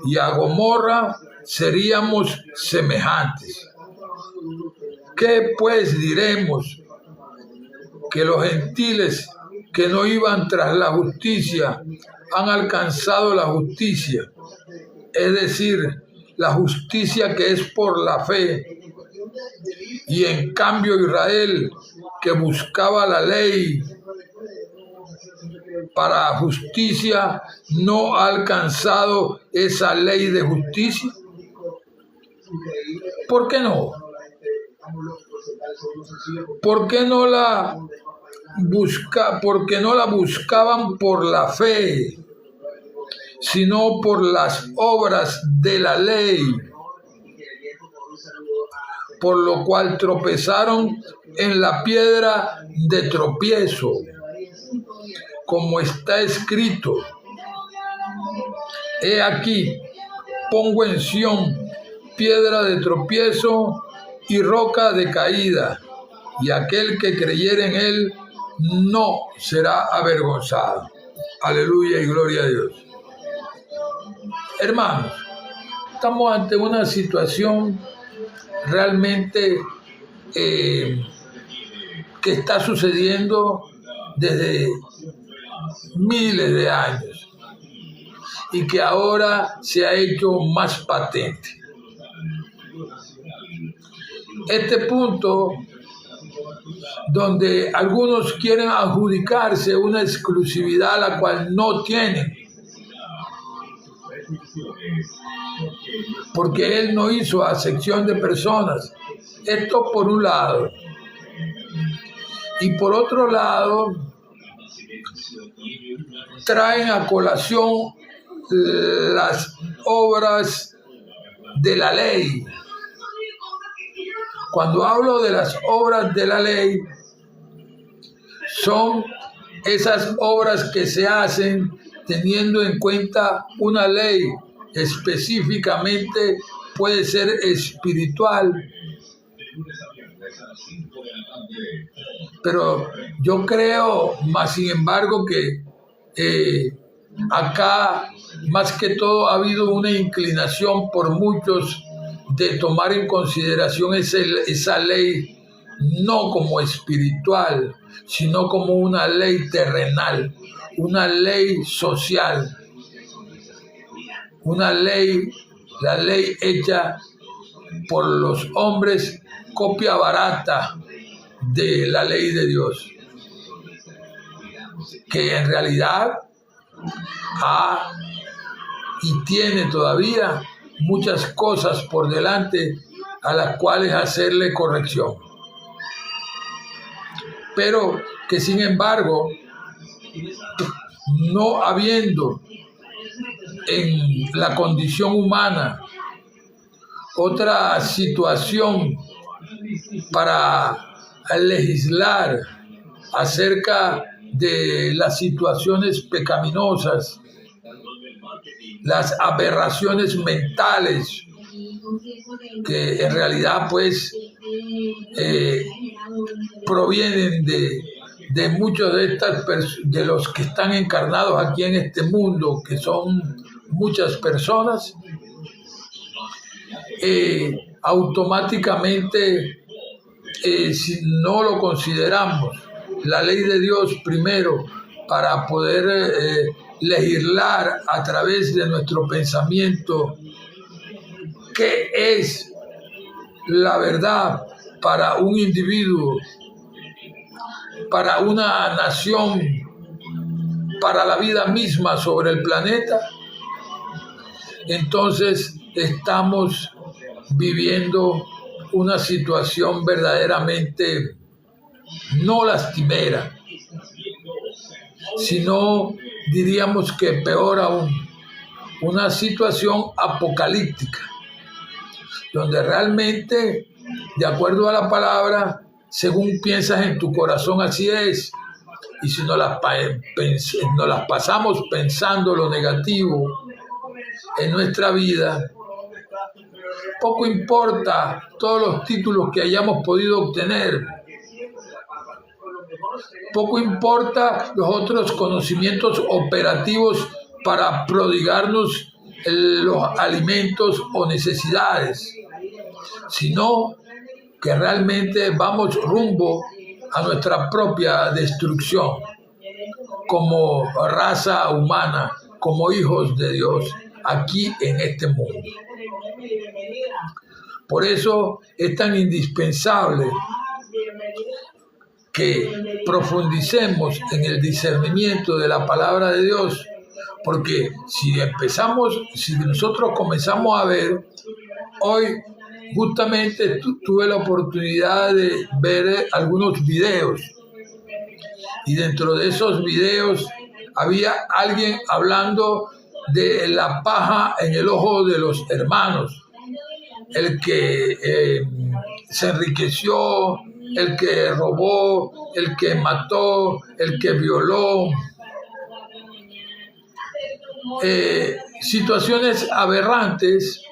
y a Gomorra seríamos semejantes. ¿Qué pues diremos? Que los gentiles que no iban tras la justicia han alcanzado la justicia, es decir, la justicia que es por la fe. Y en cambio Israel, que buscaba la ley para justicia, no ha alcanzado esa ley de justicia. ¿Por qué no? Porque no la buscaban por la fe, sino por las obras de la ley, por lo cual tropezaron en la piedra de tropiezo, como está escrito: he aquí, pongo en Sión piedra de tropiezo y roca de caída, y aquel que creyere en él no será avergonzado. Aleluya y gloria a Dios. Hermanos, estamos ante una situación realmente que está sucediendo desde miles de años y que ahora se ha hecho más patente. Este punto donde algunos quieren adjudicarse una exclusividad a la cual no tienen, porque Él no hizo acepción de personas. Esto por un lado. Y por otro lado, traen a colación las obras de la ley. Cuando hablo de las obras de la ley, son esas obras que se hacen teniendo en cuenta una ley. Específicamente puede ser espiritual. Pero yo creo, más sin embargo, que acá, más que todo, ha habido una inclinación por muchos de tomar en consideración esa ley no como espiritual, sino como una ley terrenal, una ley social, una ley, la ley hecha por los hombres, copia barata de la ley de Dios, que en realidad ha y tiene todavía muchas cosas por delante a las cuales hacerle corrección. Pero que sin embargo, no habiendo en la condición humana otra situación para legislar acerca de las situaciones pecaminosas, las aberraciones mentales, que en realidad pues provienen de muchos de los que están encarnados aquí en este mundo, que son muchas personas, automáticamente, si no lo consideramos la ley de Dios primero para poder legislar a través de nuestro pensamiento qué es la verdad para un individuo, para una nación, para la vida misma sobre el planeta, entonces estamos viviendo una situación verdaderamente no lastimera, sino diríamos que peor aún, una situación apocalíptica, donde realmente, de acuerdo a la palabra, según piensas en tu corazón, así es. Y si nos las pasamos pensando lo negativo en nuestra vida, poco importa todos los títulos que hayamos podido obtener, poco importa los otros conocimientos operativos para prodigarnos los alimentos o necesidades, sino que realmente vamos rumbo a nuestra propia destrucción como raza humana, como hijos de Dios aquí en este mundo. Por eso es tan indispensable que profundicemos en el discernimiento de la palabra de Dios, porque si nosotros comenzamos a ver, hoy justamente tuve la oportunidad de ver algunos videos, y dentro de esos videos había alguien hablando de la paja en el ojo de los hermanos, el que se enriqueció, el que robó, el que mató, el que violó. Situaciones aberrantes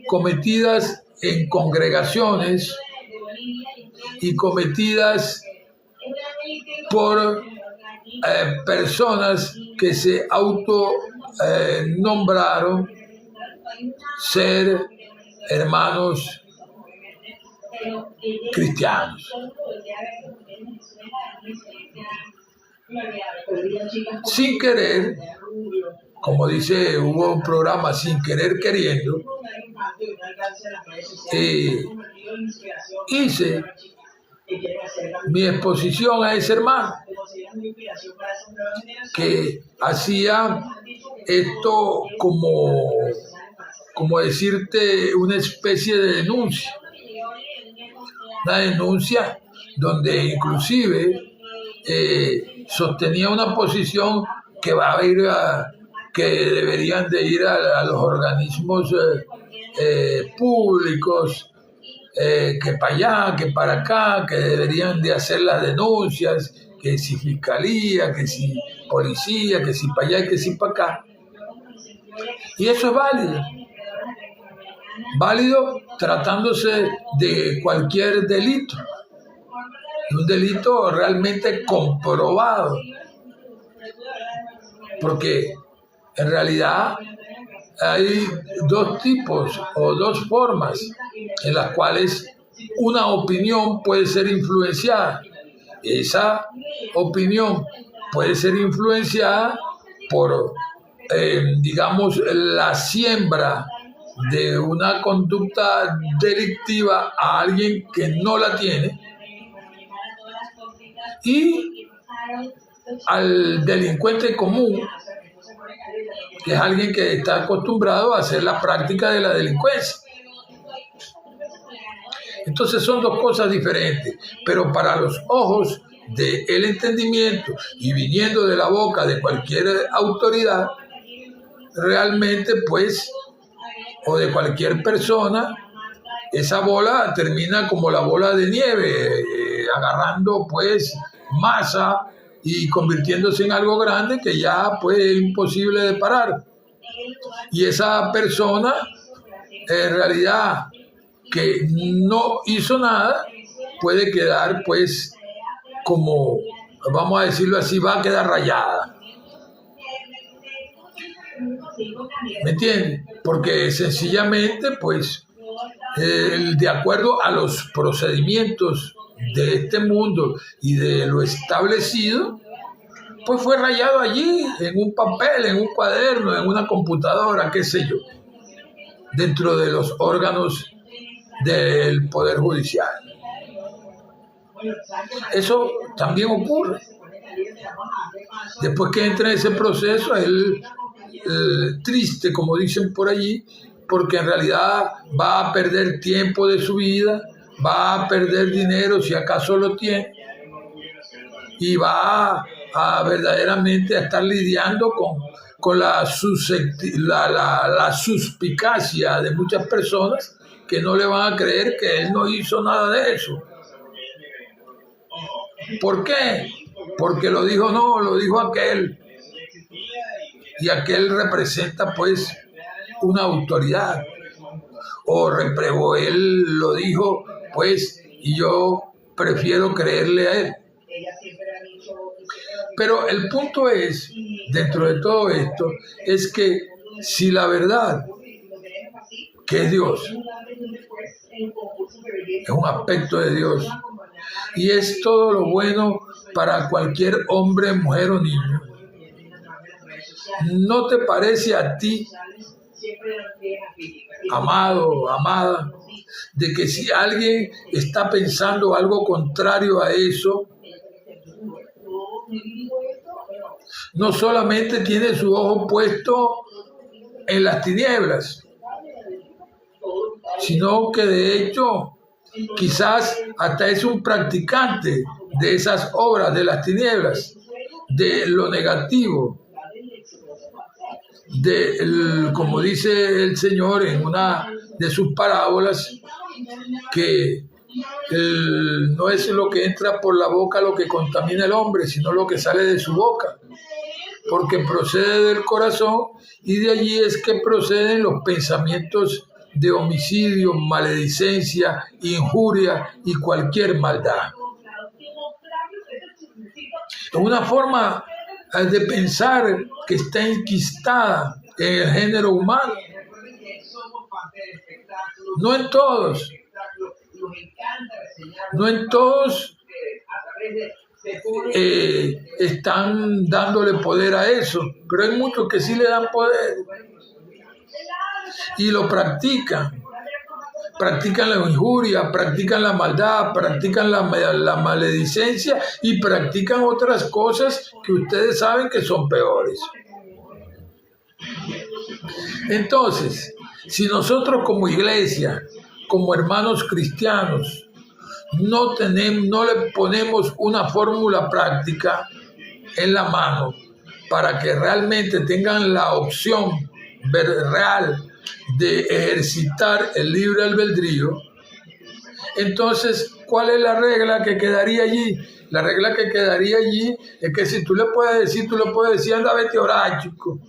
cometidas en congregaciones y cometidas por personas que se nombraron ser hermanos cristianos. Sin querer, como dice, hubo un programa sin querer queriendo, hice mi exposición a ese hermano que hacía esto como decirte, una especie de denuncia. Una denuncia donde inclusive sostenía una posición que va a ir que deberían de ir a los organismos públicos, que para allá, que para acá, que deberían de hacer las denuncias, que si fiscalía, que si policía, que si para allá y que si para acá. Y eso es válido tratándose de cualquier delito, un delito realmente comprobado, porque en realidad hay dos tipos o dos formas en las cuales una opinión puede ser influenciada. Esa opinión puede ser influenciada por, digamos, la siembra de una conducta delictiva a alguien que no la tiene, y al delincuente común, que es alguien que está acostumbrado a hacer la práctica de la delincuencia. Entonces son dos cosas diferentes, pero para los ojos del entendimiento y viniendo de la boca de cualquier autoridad, realmente pues, o de cualquier persona, esa bola termina como la bola de nieve, agarrando pues masa y convirtiéndose en algo grande que ya pues es imposible de parar. Y esa persona, en realidad, que no hizo nada, puede quedar pues como, vamos a decirlo así, va a quedar rayada. ¿Me entiendes? Porque sencillamente pues de acuerdo a los procedimientos de este mundo y de lo establecido, pues fue rayado allí, en un papel, en un cuaderno, en una computadora, qué sé yo, dentro de los órganos del Poder Judicial. Eso también ocurre. Después que entra en ese proceso, él triste, como dicen por allí, porque en realidad va a perder tiempo de su vida, va a perder dinero si acaso lo tiene, y va a verdaderamente a estar lidiando con la suspicacia de muchas personas que no le van a creer que él no hizo nada de eso. ¿Por qué? Porque lo dijo aquel. Y aquel representa pues una autoridad. O él lo dijo pues, y yo prefiero creerle a él. Pero el punto es, dentro de todo esto, es que si la verdad, que es Dios, es un aspecto de Dios, y es todo lo bueno para cualquier hombre, mujer o niño, ¿no te parece a ti, amado, amada, de que si alguien está pensando algo contrario a eso, no solamente tiene su ojo puesto en las tinieblas, sino que de hecho quizás hasta es un practicante de esas obras de las tinieblas, de lo negativo, como dice el Señor en una de sus parábolas, que no es lo que entra por la boca lo que contamina al hombre, sino lo que sale de su boca, porque procede del corazón, y de allí es que proceden los pensamientos de homicidio, maledicencia, injuria y cualquier maldad. Es una forma de pensar que está enquistada en el género humano. No en todos están dándole poder a eso, pero hay muchos que sí le dan poder y lo practican practican la injuria, practican la maldad, practican la maledicencia y practican otras cosas que ustedes saben que son peores. Entonces, si nosotros como iglesia, como hermanos cristianos, no le ponemos una fórmula práctica en la mano para que realmente tengan la opción real de ejercitar el libre albedrío, entonces, ¿cuál es la regla que quedaría allí? La regla que quedaría allí es que si tú le puedes decir, anda, vete a orar, chico.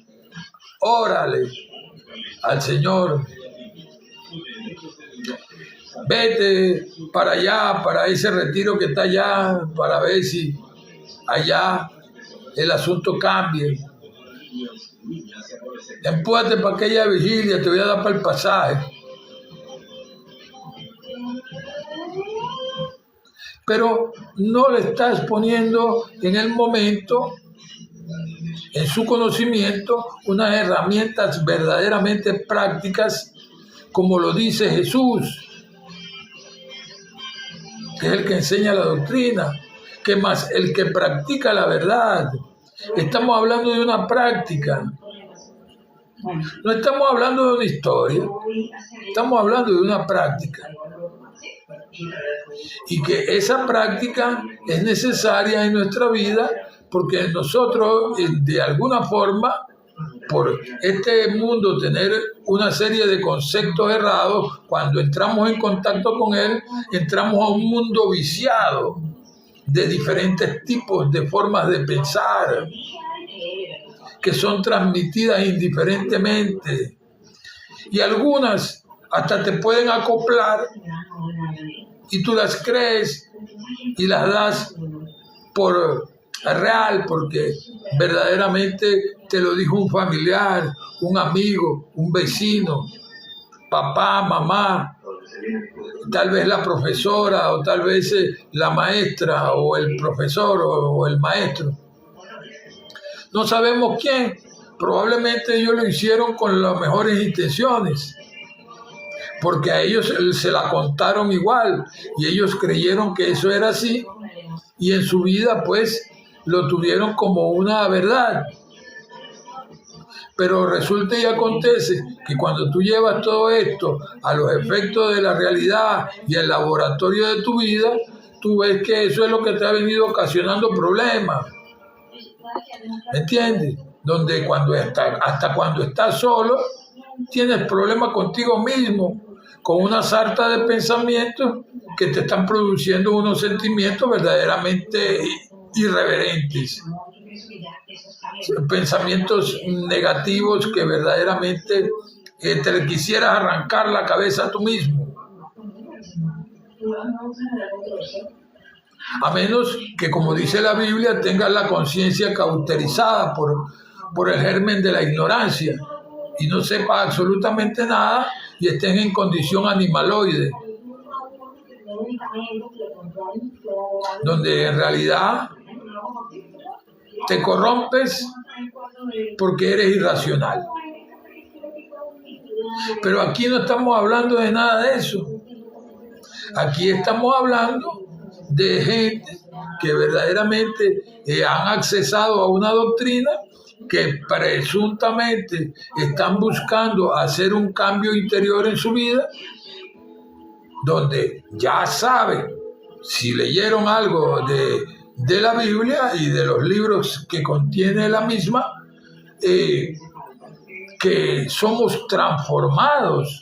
Órale al Señor. Vete para allá, para ese retiro que está allá, para ver si allá el asunto cambie. Empújate para aquella vigilia, te voy a dar para el pasaje. Pero no le estás poniendo en el momento, en su conocimiento, unas herramientas verdaderamente prácticas, como lo dice Jesús, que es el que enseña la doctrina, que más el que practica la verdad. Estamos hablando de una práctica. No estamos hablando de una historia, estamos hablando de una práctica. Y que esa práctica es necesaria en nuestra vida porque nosotros, de alguna forma, por este mundo tener una serie de conceptos errados, cuando entramos en contacto con él, entramos a un mundo viciado de diferentes tipos de formas de pensar que son transmitidas indiferentemente y algunas hasta te pueden acoplar y tú las crees y las das por real porque verdaderamente te lo dijo un familiar, un amigo, un vecino, papá, mamá, tal vez la profesora o tal vez la maestra o el profesor o el maestro. No sabemos quién, probablemente ellos lo hicieron con las mejores intenciones, porque a ellos se la contaron igual y ellos creyeron que eso era así y en su vida pues lo tuvieron como una verdad. Pero resulta y acontece que cuando tú llevas todo esto a los efectos de la realidad y el laboratorio de tu vida, tú ves que eso es lo que te ha venido ocasionando problemas. ¿Me entiendes? Donde hasta cuando estás solo, tienes problemas contigo mismo, con una sarta de pensamientos que te están produciendo unos sentimientos verdaderamente irreverentes. Pensamientos negativos que verdaderamente te le quisieras arrancar la cabeza a tú mismo. A menos que, como dice la Biblia, tengas la conciencia cauterizada por el germen de la ignorancia y no sepas absolutamente nada y estés en condición animaloide, donde en realidad te corrompes porque eres irracional. Pero aquí no estamos hablando de nada de eso. Aquí estamos hablando de gente que verdaderamente han accesado a una doctrina que presuntamente están buscando hacer un cambio interior en su vida, donde ya saben, si leyeron algo de la Biblia y de los libros que contiene la misma, que somos transformados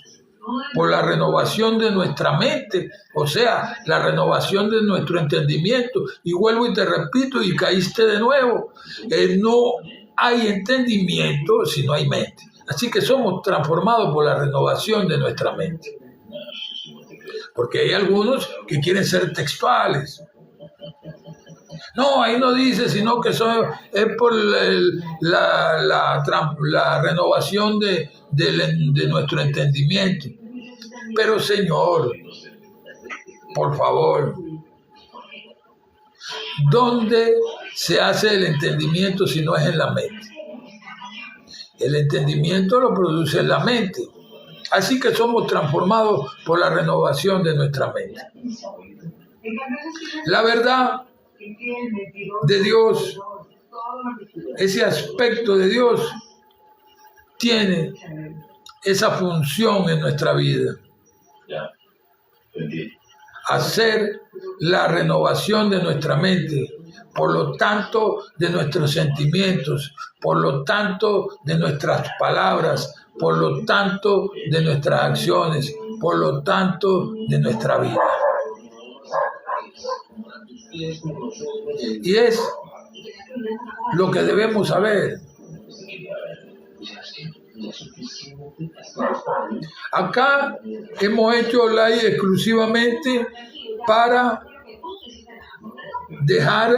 por la renovación de nuestra mente, o sea, la renovación de nuestro entendimiento. Y vuelvo y te repito, y caíste de nuevo, no hay entendimiento si no hay mente. Así que somos transformados por la renovación de nuestra mente. Porque hay algunos que quieren ser textuales. No, ahí no dice, sino que eso es por la renovación de nuestro entendimiento. Pero Señor, por favor, ¿dónde se hace el entendimiento si no es en la mente? El entendimiento lo produce en la mente. Así que somos transformados por la renovación de nuestra mente. La verdad de Dios, ese aspecto de Dios, tiene esa función en nuestra vida. Hacer la renovación de nuestra mente, por lo tanto de nuestros sentimientos, por lo tanto de nuestras palabras, por lo tanto de nuestras acciones, por lo tanto de nuestra vida. Y es lo que debemos saber. Acá hemos hecho live exclusivamente para dejar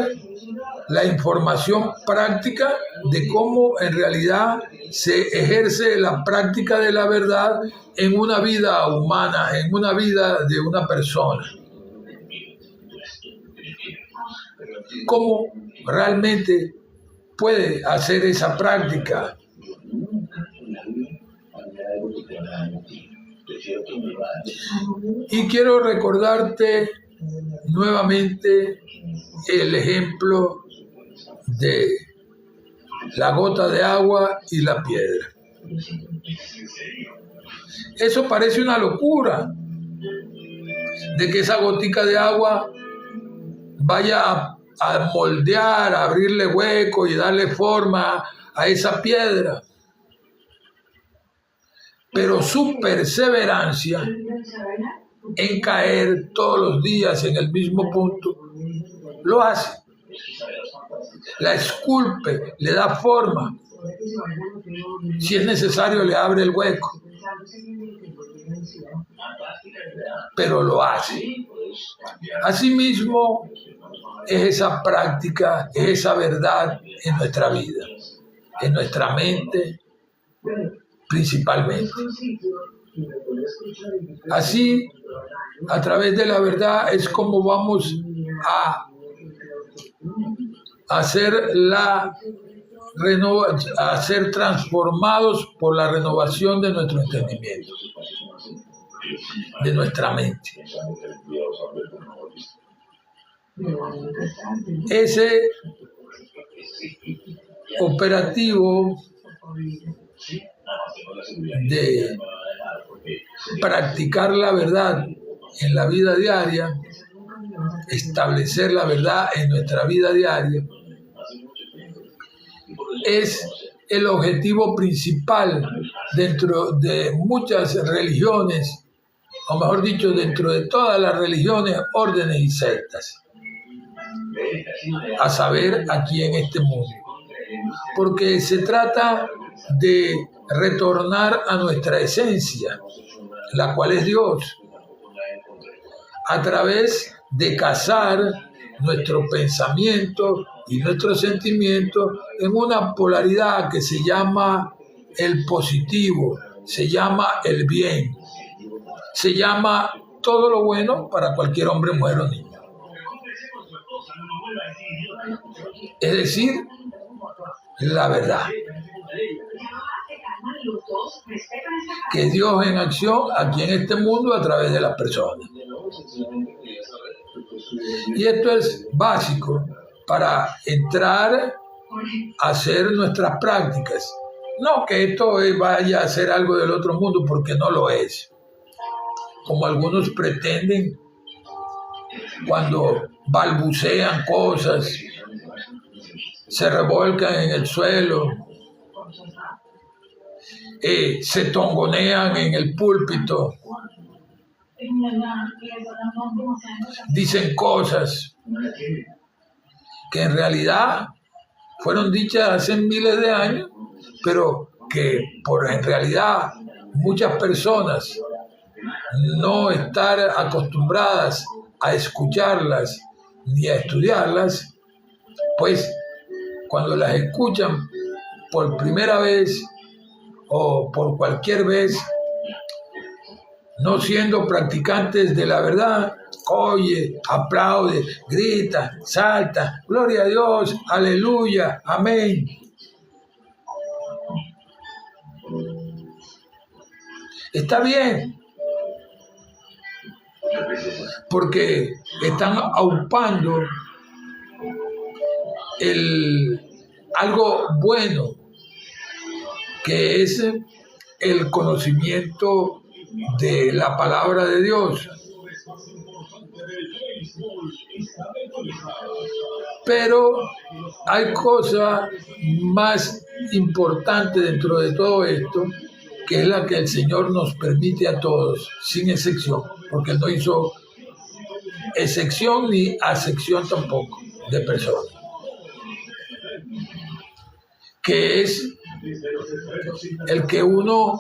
la información práctica de cómo en realidad se ejerce la práctica de la verdad en una vida humana, en una vida de una persona. ¿Cómo realmente puede hacer esa práctica? Y quiero recordarte nuevamente el ejemplo de la gota de agua y la piedra. Eso parece una locura, de que esa gotica de agua vaya a moldear, a abrirle hueco y darle forma a esa piedra. Pero su perseverancia en caer todos los días en el mismo punto, lo hace. La esculpe, le da forma. Si es necesario, le abre el hueco. Pero lo hace. Asimismo, es esa práctica, es esa verdad en nuestra vida, en nuestra mente, principalmente. Así, a través de la verdad es como vamos a ser transformados por la renovación de nuestro entendimiento, de nuestra mente. Ese operativo de practicar la verdad en la vida diaria, establecer la verdad en nuestra vida diaria, es el objetivo principal dentro de muchas religiones, o mejor dicho, dentro de todas las religiones, órdenes y sectas, a saber, aquí en este mundo. Porque se trata de retornar a nuestra esencia, la cual es Dios, a través de casar nuestro pensamiento y nuestro sentimiento en una polaridad que se llama el positivo, se llama el bien, se llama todo lo bueno para cualquier hombre, mujer o niño. Es decir, la verdad. Que Dios en acción aquí en este mundo a través de las personas. Y esto es básico para entrar a hacer nuestras prácticas. No que esto vaya a ser algo del otro mundo, porque no lo es. Como algunos pretenden cuando balbucean cosas, se revolcan en el suelo, se tongonean en el púlpito, dicen cosas que en realidad fueron dichas hace miles de años, pero que en realidad muchas personas no estar acostumbradas a escucharlas ni a estudiarlas, pues cuando las escuchan por primera vez o por cualquier vez, no siendo practicantes de la verdad, oye, aplaude, grita, salta, gloria a Dios, aleluya, amén. Está bien, porque están aupando algo bueno, que es el conocimiento de la palabra de Dios. Pero hay cosas más importantes dentro de todo esto, que es la que el Señor nos permite a todos, sin excepción, porque no hizo excepción ni acepción tampoco de personas, que es el que uno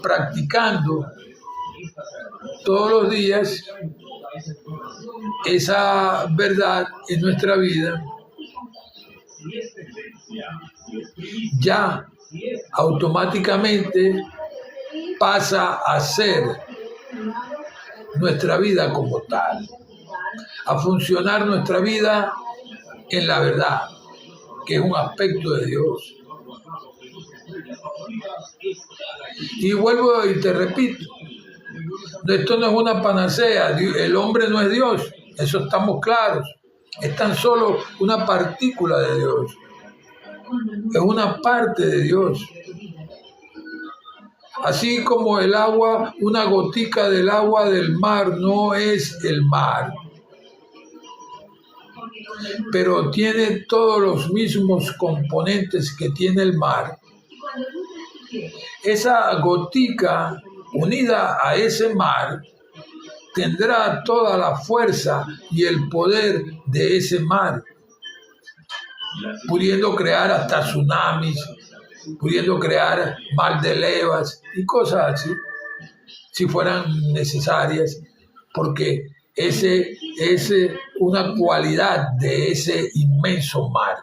practicando todos los días esa verdad en nuestra vida, ya automáticamente pasa a ser nuestra vida como tal, a funcionar nuestra vida en la verdad, que es un aspecto de Dios. Y vuelvo y te repito, esto no es una panacea, el hombre no es Dios, eso estamos claros, es tan solo una partícula de Dios, es una parte de Dios. Así como el agua, una gotica del agua del mar no es el mar, pero tiene todos los mismos componentes que tiene el mar. Esa gotica unida a ese mar tendrá toda la fuerza y el poder de ese mar, pudiendo crear hasta tsunamis, pudiendo crear mar de levas y cosas así, si fueran necesarias, porque ese es una cualidad de ese inmenso mar.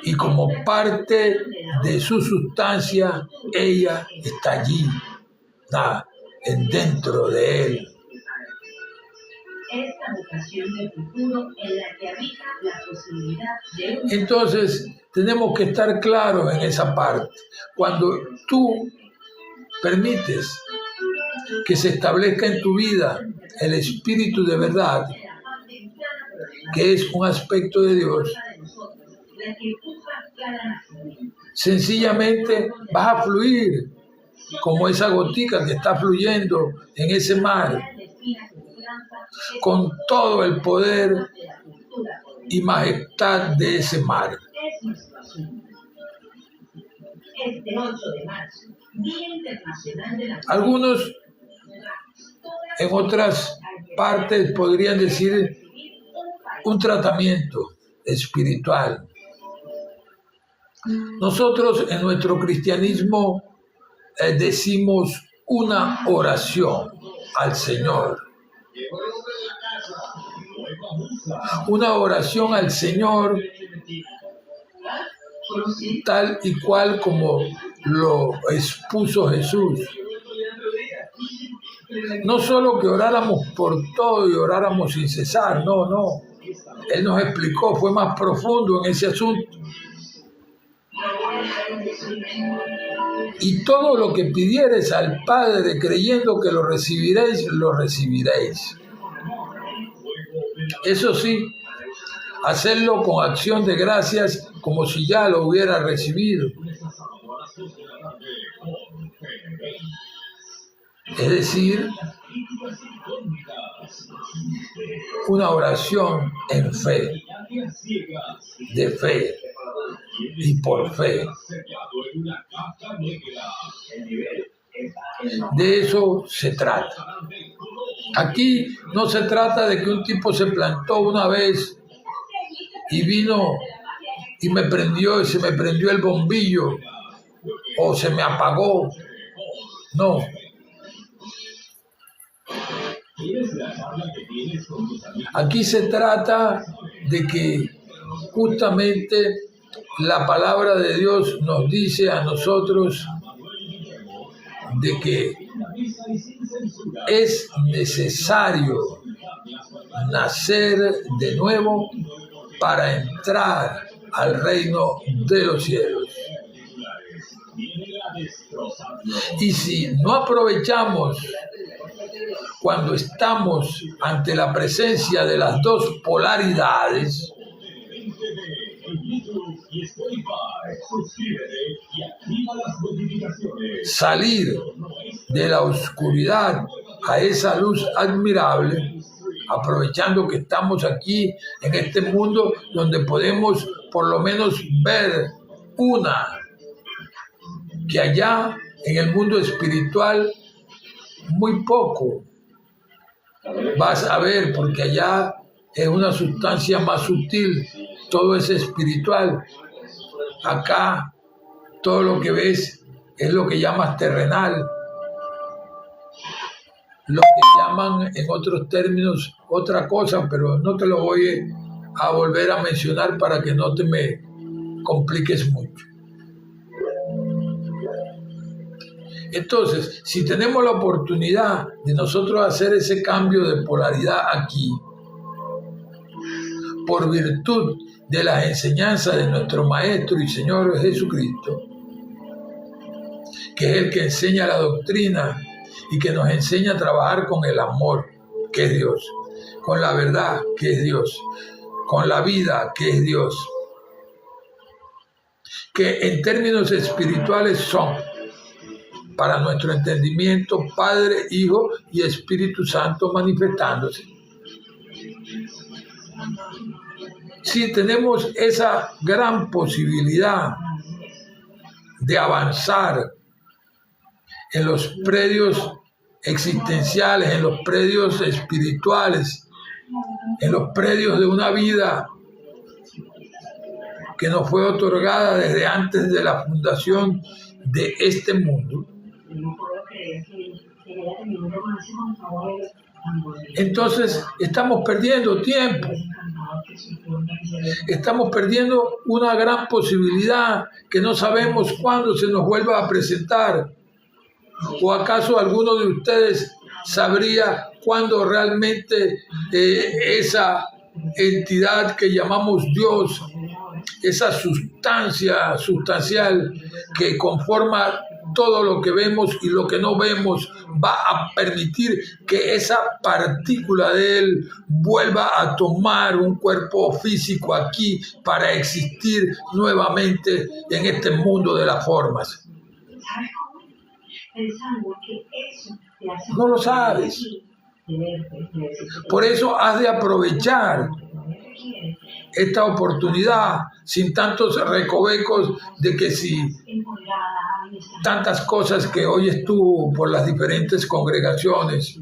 Y como parte de su sustancia, ella está allí, dentro de él. Entonces, tenemos que estar claros en esa parte. Cuando tú permites que se establezca en tu vida el espíritu de verdad, que es un aspecto de Dios, sencillamente vas a fluir como esa gotica que está fluyendo en ese mar, con todo el poder y majestad de ese mar. Algunos en otras partes podrían decir un tratamiento espiritual. Nosotros en nuestro cristianismo decimos una oración al Señor. Una oración al Señor tal y cual como lo expuso Jesús. No solo que oráramos por todo y oráramos sin cesar, no. Él nos explicó, fue más profundo en ese asunto. Y todo lo que pidiereis al Padre creyendo que lo recibiréis, lo recibiréis. Eso sí, hacerlo con acción de gracias como si ya lo hubiera recibido. Es decir, una oración en fe, de fe y por fe. De eso se trata. Aquí no se trata de que un tipo se plantó una vez y vino y me prendió y se me prendió el bombillo o se me apagó. No. Aquí se trata de que justamente la palabra de Dios nos dice a nosotros de que es necesario nacer de nuevo para entrar al reino de los cielos. Y si no aprovechamos cuando estamos ante la presencia de las dos polaridades, salir de la oscuridad a esa luz admirable, aprovechando que estamos aquí en este mundo donde podemos por lo menos ver que allá en el mundo espiritual muy poco vas a ver, porque allá es una sustancia más sutil, todo es espiritual. Acá todo lo que ves es lo que llamas terrenal, lo que llaman en otros términos otra cosa, pero no te lo voy a volver a mencionar para que no te me compliques mucho. Entonces, si tenemos la oportunidad de nosotros hacer ese cambio de polaridad aquí, por virtud de las enseñanzas de nuestro Maestro y Señor Jesucristo, que es el que enseña la doctrina y que nos enseña a trabajar con el amor, que es Dios, con la verdad, que es Dios, con la vida, que es Dios, que en términos espirituales son, para nuestro entendimiento, Padre, Hijo y Espíritu Santo manifestándose. Si tenemos esa gran posibilidad de avanzar en los predios existenciales, en los predios espirituales, en los predios de una vida que nos fue otorgada desde antes de la fundación de este mundo, entonces estamos perdiendo tiempo, estamos perdiendo una gran posibilidad que no sabemos cuándo se nos vuelva a presentar. ¿O acaso alguno de ustedes sabría cuándo realmente esa entidad que llamamos Dios, esa sustancia sustancial que conforma todo lo que vemos y lo que no vemos, va a permitir que esa partícula de Él vuelva a tomar un cuerpo físico aquí para existir nuevamente en este mundo de las formas? No lo sabes. Por eso has de aprovechar esta oportunidad sin tantos recovecos de que si tantas cosas que oyes tú por las diferentes congregaciones,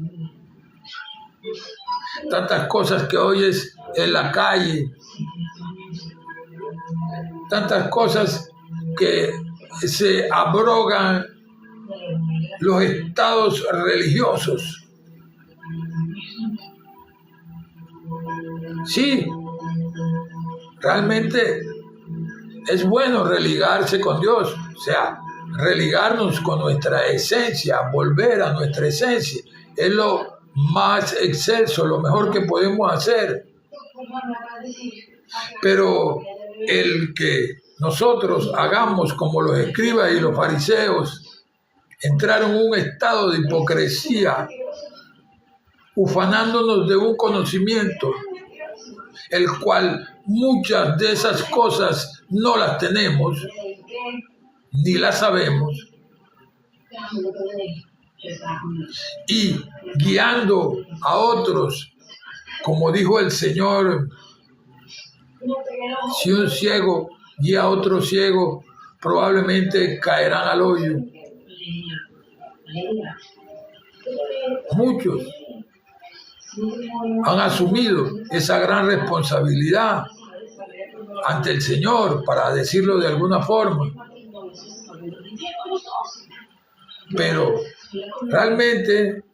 tantas cosas que oyes en la calle, tantas cosas que se abrogan los estados religiosos. Sí, realmente es bueno religarse con Dios, o sea, religarnos con nuestra esencia, volver a nuestra esencia. Es lo más excelso, lo mejor que podemos hacer. Pero el que nosotros hagamos como los escribas y los fariseos, entrar en un estado de hipocresía, ufanándonos de un conocimiento, el cual muchas de esas cosas no las tenemos, ni las sabemos, y guiando a otros, como dijo el Señor, si un ciego guía a otro ciego, probablemente caerán al hoyo. Muchos han asumido esa gran responsabilidad ante el Señor, para decirlo de alguna forma. Pero realmente,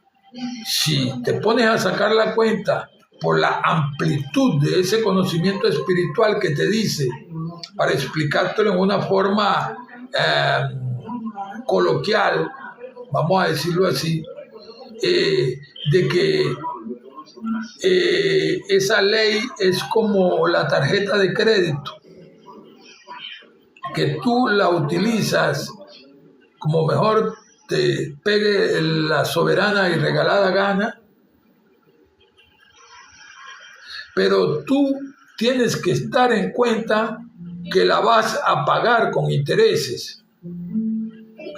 si te pones a sacar la cuenta por la amplitud de ese conocimiento espiritual que te dice, para explicártelo en una forma coloquial, vamos a decirlo así, de que esa ley es como la tarjeta de crédito, que tú la utilizas como mejor te pegue la soberana y regalada gana, pero tú tienes que estar en cuenta que la vas a pagar con intereses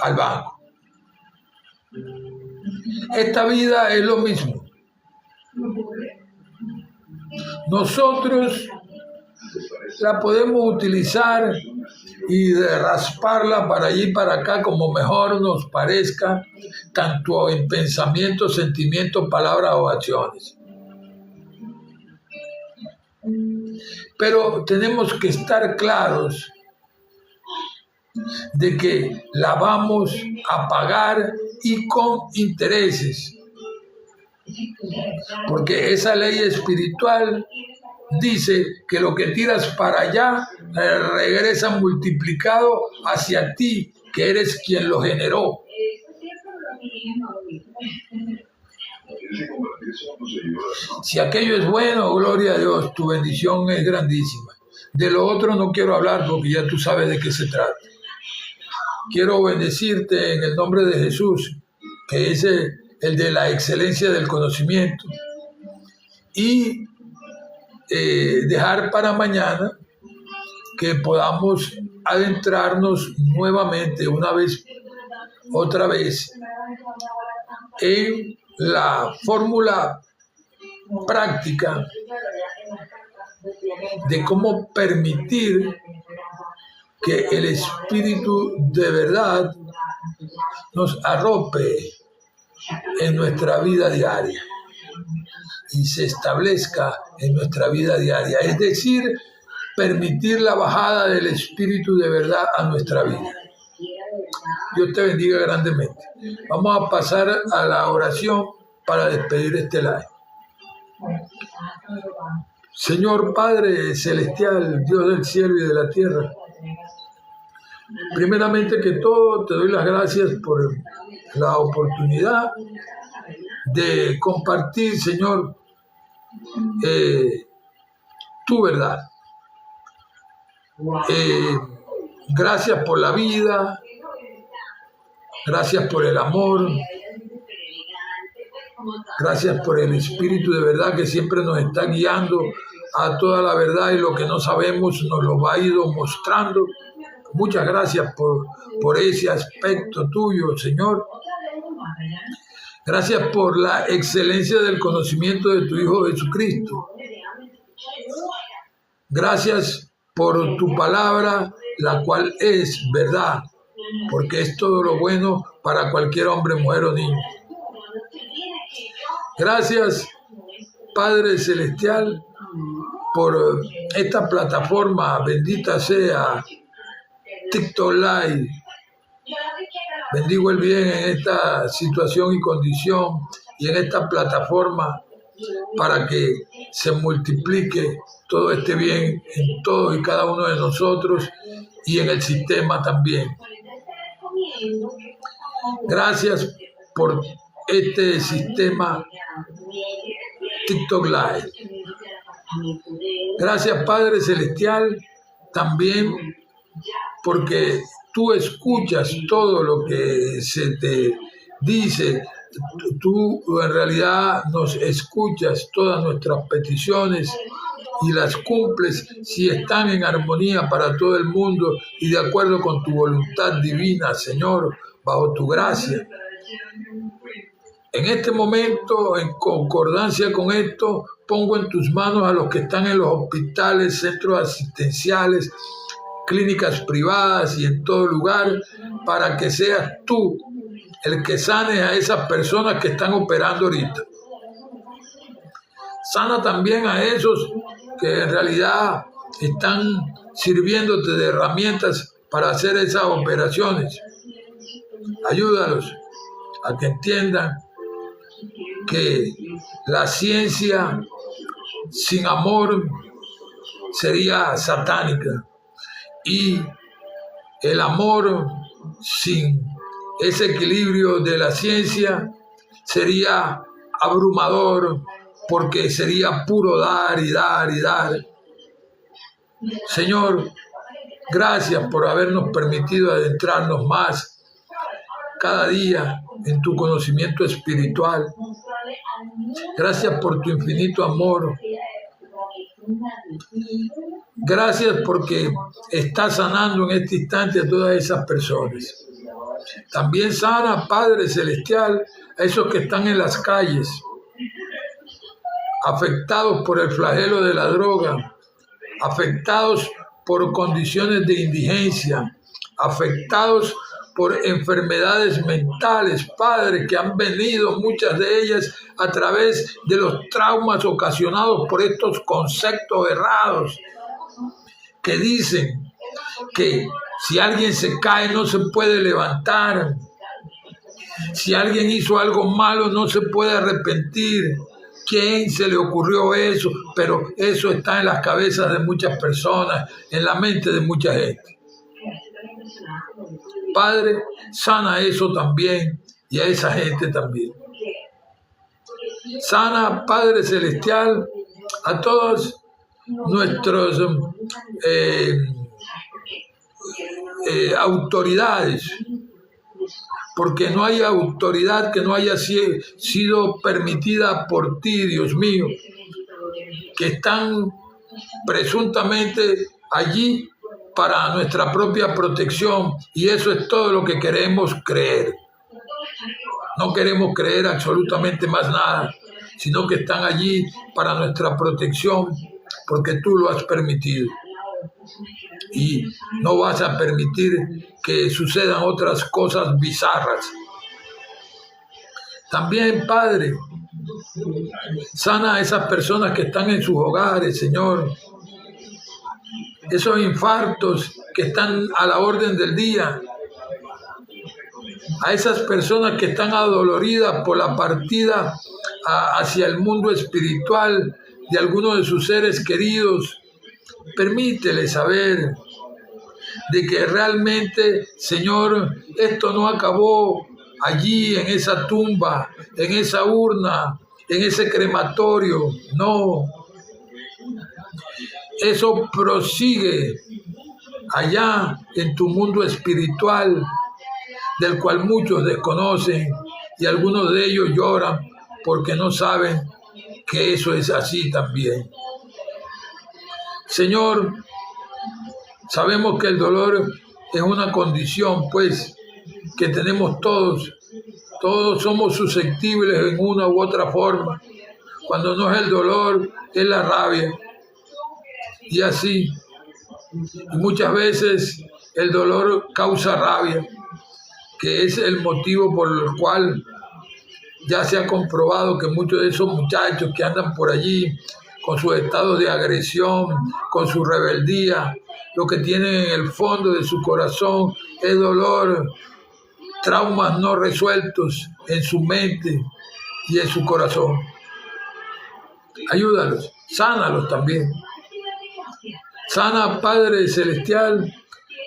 al banco. Esta vida es lo mismo. Nosotros la podemos utilizar y rasparla para allí y para acá como mejor nos parezca, tanto en pensamientos, sentimientos, palabras o acciones. Pero tenemos que estar claros de que la vamos a pagar y con intereses, porque esa ley espiritual dice que lo que tiras para allá regresa multiplicado hacia ti, que eres quien lo generó. Si aquello es bueno, gloria a Dios, tu bendición es grandísima. De lo otro no quiero hablar porque ya tú sabes de qué se trata. Quiero bendecirte en el nombre de Jesús, que es el de la excelencia del conocimiento, y dejar para mañana que podamos adentrarnos nuevamente, otra vez, en la fórmula práctica de cómo permitir que el Espíritu de verdad nos arrope en nuestra vida diaria y se establezca en nuestra vida diaria, es decir, permitir la bajada del Espíritu de verdad a nuestra vida. Dios te bendiga grandemente. Vamos a pasar a la oración para despedir este live. Señor Padre Celestial, Dios del cielo y de la tierra, primeramente que todo te doy las gracias por la oportunidad de compartir, Señor, tu verdad. Gracias por la vida, gracias por el amor, gracias por el Espíritu de verdad que siempre nos está guiando a toda la verdad, y lo que no sabemos nos lo va a ir mostrando. Muchas gracias por ese aspecto tuyo, Señor. Gracias por la excelencia del conocimiento de tu Hijo Jesucristo. Gracias por tu palabra, la cual es verdad, porque es todo lo bueno para cualquier hombre, mujer o niño. Gracias, Padre Celestial, por esta plataforma, bendita sea TikTok Live. Bendigo el bien en esta situación y condición y en esta plataforma para que se multiplique todo este bien en todos y cada uno de nosotros y en el sistema también. Gracias por este sistema TikTok Live. Gracias, Padre Celestial, también porque tú escuchas todo lo que se te dice. Tú en realidad nos escuchas todas nuestras peticiones y las cumples si están en armonía para todo el mundo y de acuerdo con tu voluntad divina, Señor, bajo tu gracia. En este momento, en concordancia con esto, pongo en tus manos a los que están en los hospitales, centros asistenciales, clínicas privadas y en todo lugar, para que seas tú el que sanes a esas personas que están operando ahorita. Sana también a esos que en realidad están sirviéndote de herramientas para hacer esas operaciones. Ayúdalos a que entiendan que la ciencia sin amor sería satánica, y el amor sin ese equilibrio de la ciencia sería abrumador, porque sería puro dar y dar y dar. Señor, gracias por habernos permitido adentrarnos más cada día en tu conocimiento espiritual. Gracias por tu infinito amor. Gracias porque estás sanando en este instante a todas esas personas. También sana, Padre Celestial, a esos que están en las calles, afectados por el flagelo de la droga, afectados por condiciones de indigencia, afectados por enfermedades mentales, Padre, que han venido muchas de ellas a través de los traumas ocasionados por estos conceptos errados que dicen que si alguien se cae no se puede levantar, si alguien hizo algo malo no se puede arrepentir. ¿Quién se le ocurrió eso? Pero eso está en las cabezas de muchas personas, en la mente de mucha gente. Padre, sana eso también y a esa gente también. Sana, Padre Celestial, a todos nuestros autoridades, porque no hay autoridad que no haya sido permitida por ti, Dios mío, que están presuntamente allí para nuestra propia protección, y eso es todo lo que queremos creer. No queremos creer absolutamente más nada, sino que están allí para nuestra protección, porque tú lo has permitido. Y no vas a permitir que sucedan otras cosas bizarras. También, Padre, sana a esas personas que están en sus hogares, Señor. Esos infartos que están a la orden del día. A esas personas que están adoloridas por la partida hacia el mundo espiritual de algunos de sus seres queridos. Permítele saber de que realmente, Señor, esto no acabó allí en esa tumba, en esa urna, en ese crematorio. No. Eso prosigue allá en tu mundo espiritual, del cual muchos desconocen y algunos de ellos lloran porque no saben que eso es así también. Señor, sabemos que el dolor es una condición, pues, que tenemos todos. Todos somos susceptibles en una u otra forma. Cuando no es el dolor, es la rabia. Y así. Y muchas veces el dolor causa rabia, que es el motivo por el cual ya se ha comprobado que muchos de esos muchachos que andan por allí con sus estados de agresión, con su rebeldía, lo que tienen en el fondo de su corazón es dolor, traumas no resueltos en su mente y en su corazón. Ayúdalos, sánalos también. Sana, Padre Celestial,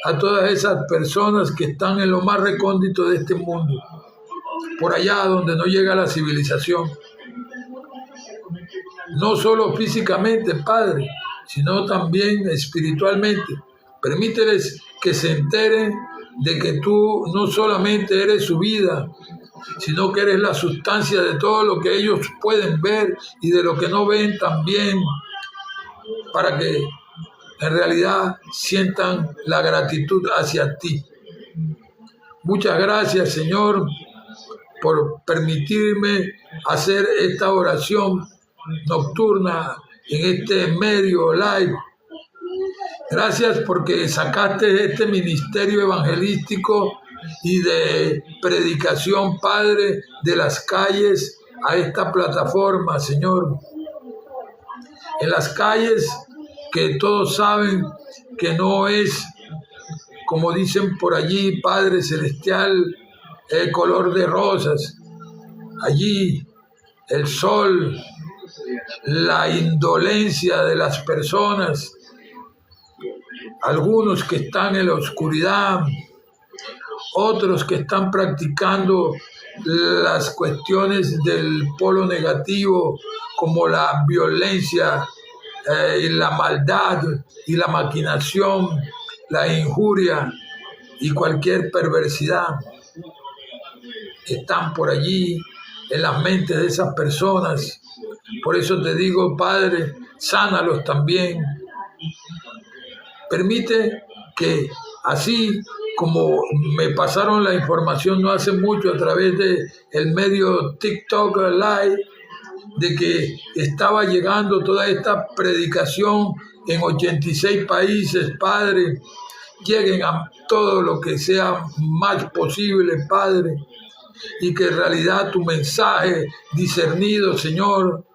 a todas esas personas que están en lo más recóndito de este mundo, por allá donde no llega la civilización. No solo físicamente, Padre, sino también espiritualmente. Permíteles que se enteren de que tú no solamente eres su vida, sino que eres la sustancia de todo lo que ellos pueden ver y de lo que no ven también, para que en realidad sientan la gratitud hacia ti. Muchas gracias, Señor, por permitirme hacer esta oración nocturna en este medio live. Gracias porque sacaste este ministerio evangelístico y de predicación, Padre, de las calles a esta plataforma, Señor. En las calles que todos saben que no es, como dicen por allí, Padre Celestial, el color de rosas. Allí el sol, la indolencia de las personas, algunos que están en la oscuridad, otros que están practicando las cuestiones del polo negativo, como la violencia, y la maldad y la maquinación, la injuria y cualquier perversidad. están por allí en las mentes de esas personas. Por eso te digo, Padre, sánalos también. Permite que así como me pasaron la información no hace mucho a través de el medio TikTok Live, de que estaba llegando toda esta predicación en 86 países, Padre, lleguen a todo lo que sea más posible, Padre, y que en realidad tu mensaje discernido, Señor,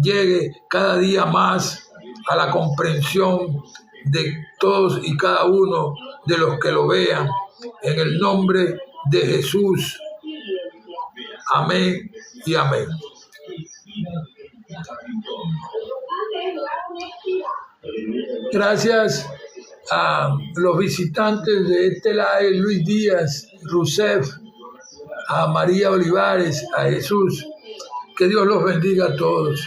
llegue cada día más a la comprensión de todos y cada uno de los que lo vean. En el nombre de Jesús. Amén y amén. Gracias a los visitantes de este live, Luis Díaz, Rousseff, a María Olivares, a Jesús. Que Dios los bendiga a todos.